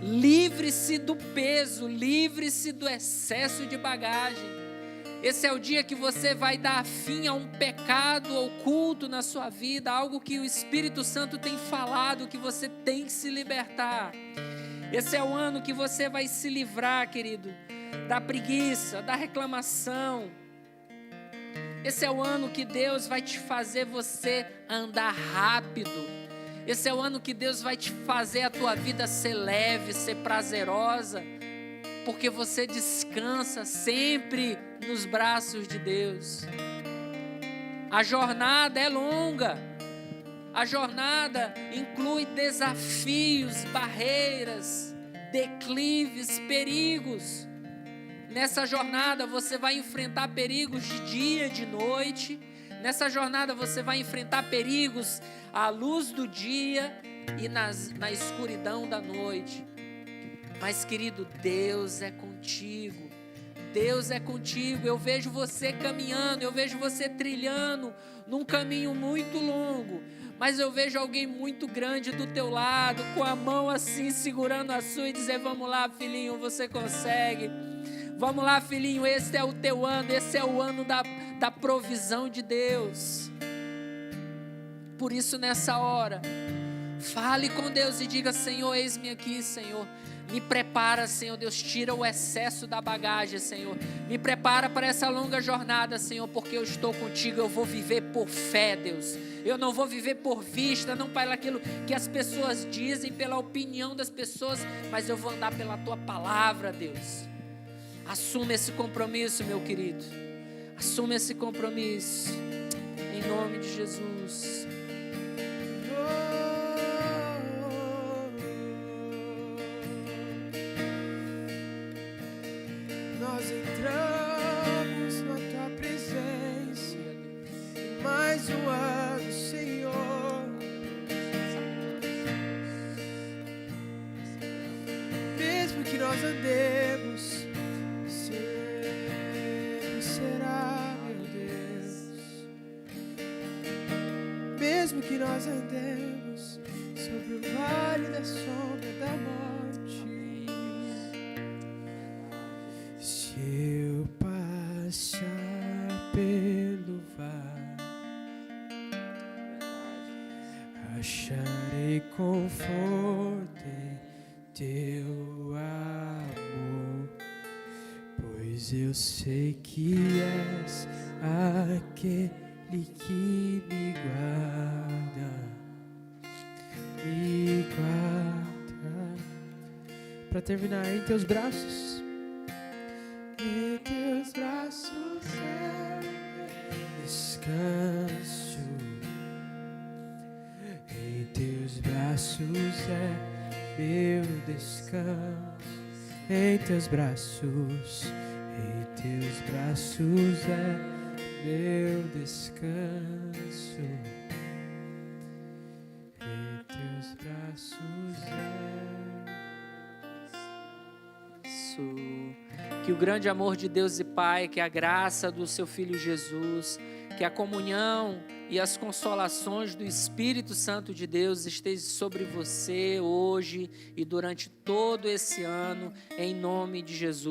S1: Livre-se do peso, livre-se do excesso de bagagem. Esse é o dia que você vai dar fim a um pecado oculto na sua vida, algo que o Espírito Santo tem falado que você tem que se libertar. Esse é o ano que você vai se livrar, querido, da preguiça, da reclamação. Esse é o ano que Deus vai te fazer você andar rápido. Esse é o ano que Deus vai te fazer a tua vida ser leve, ser prazerosa, porque você descansa sempre nos braços de Deus. A jornada é longa. A jornada inclui desafios, barreiras, declives, perigos. Nessa jornada você vai enfrentar perigos de dia e de noite. Nessa jornada você vai enfrentar perigos à luz do dia e na escuridão da noite. Mas, querido, Deus é contigo. Deus é contigo. Eu vejo você caminhando, eu vejo você trilhando num caminho muito longo. Mas eu vejo alguém muito grande do teu lado, com a mão assim, segurando a sua e dizer: vamos lá, filhinho, você consegue. Vamos lá, filhinho, esse é o teu ano, esse é o ano da provisão de Deus. Por isso, nessa hora, fale com Deus e diga: Senhor, eis-me aqui, Senhor. Me prepara, Senhor Deus, tira o excesso da bagagem, Senhor. Me prepara para essa longa jornada, Senhor, porque eu estou contigo. Eu vou viver por fé, Deus. Eu não vou viver por vista, não pelo aquilo que as pessoas dizem, pela opinião das pessoas, mas eu vou andar pela Tua palavra, Deus. Assuma esse compromisso, meu querido. Assuma esse compromisso. Em nome de Jesus.
S4: Nós entramos na Tua presença em mais um ano, Senhor. Mesmo que nós andemos, sempre será, meu Deus. Mesmo que nós andemos sobre o vale da sombra da morte, se eu passar pelo vale, acharei me conforto em teu amor, pois eu sei que és aquele que me guarda, me guarda. Para terminar, em teus braços, em teus braços é descanso, em teus braços é meu descanso, em teus braços é meu descanso, em teus braços
S1: Isso. Que o grande amor de Deus e Pai, que a graça do seu Filho Jesus, que a comunhão e as consolações do Espírito Santo de Deus estejam sobre você hoje e durante todo esse ano, em nome de Jesus.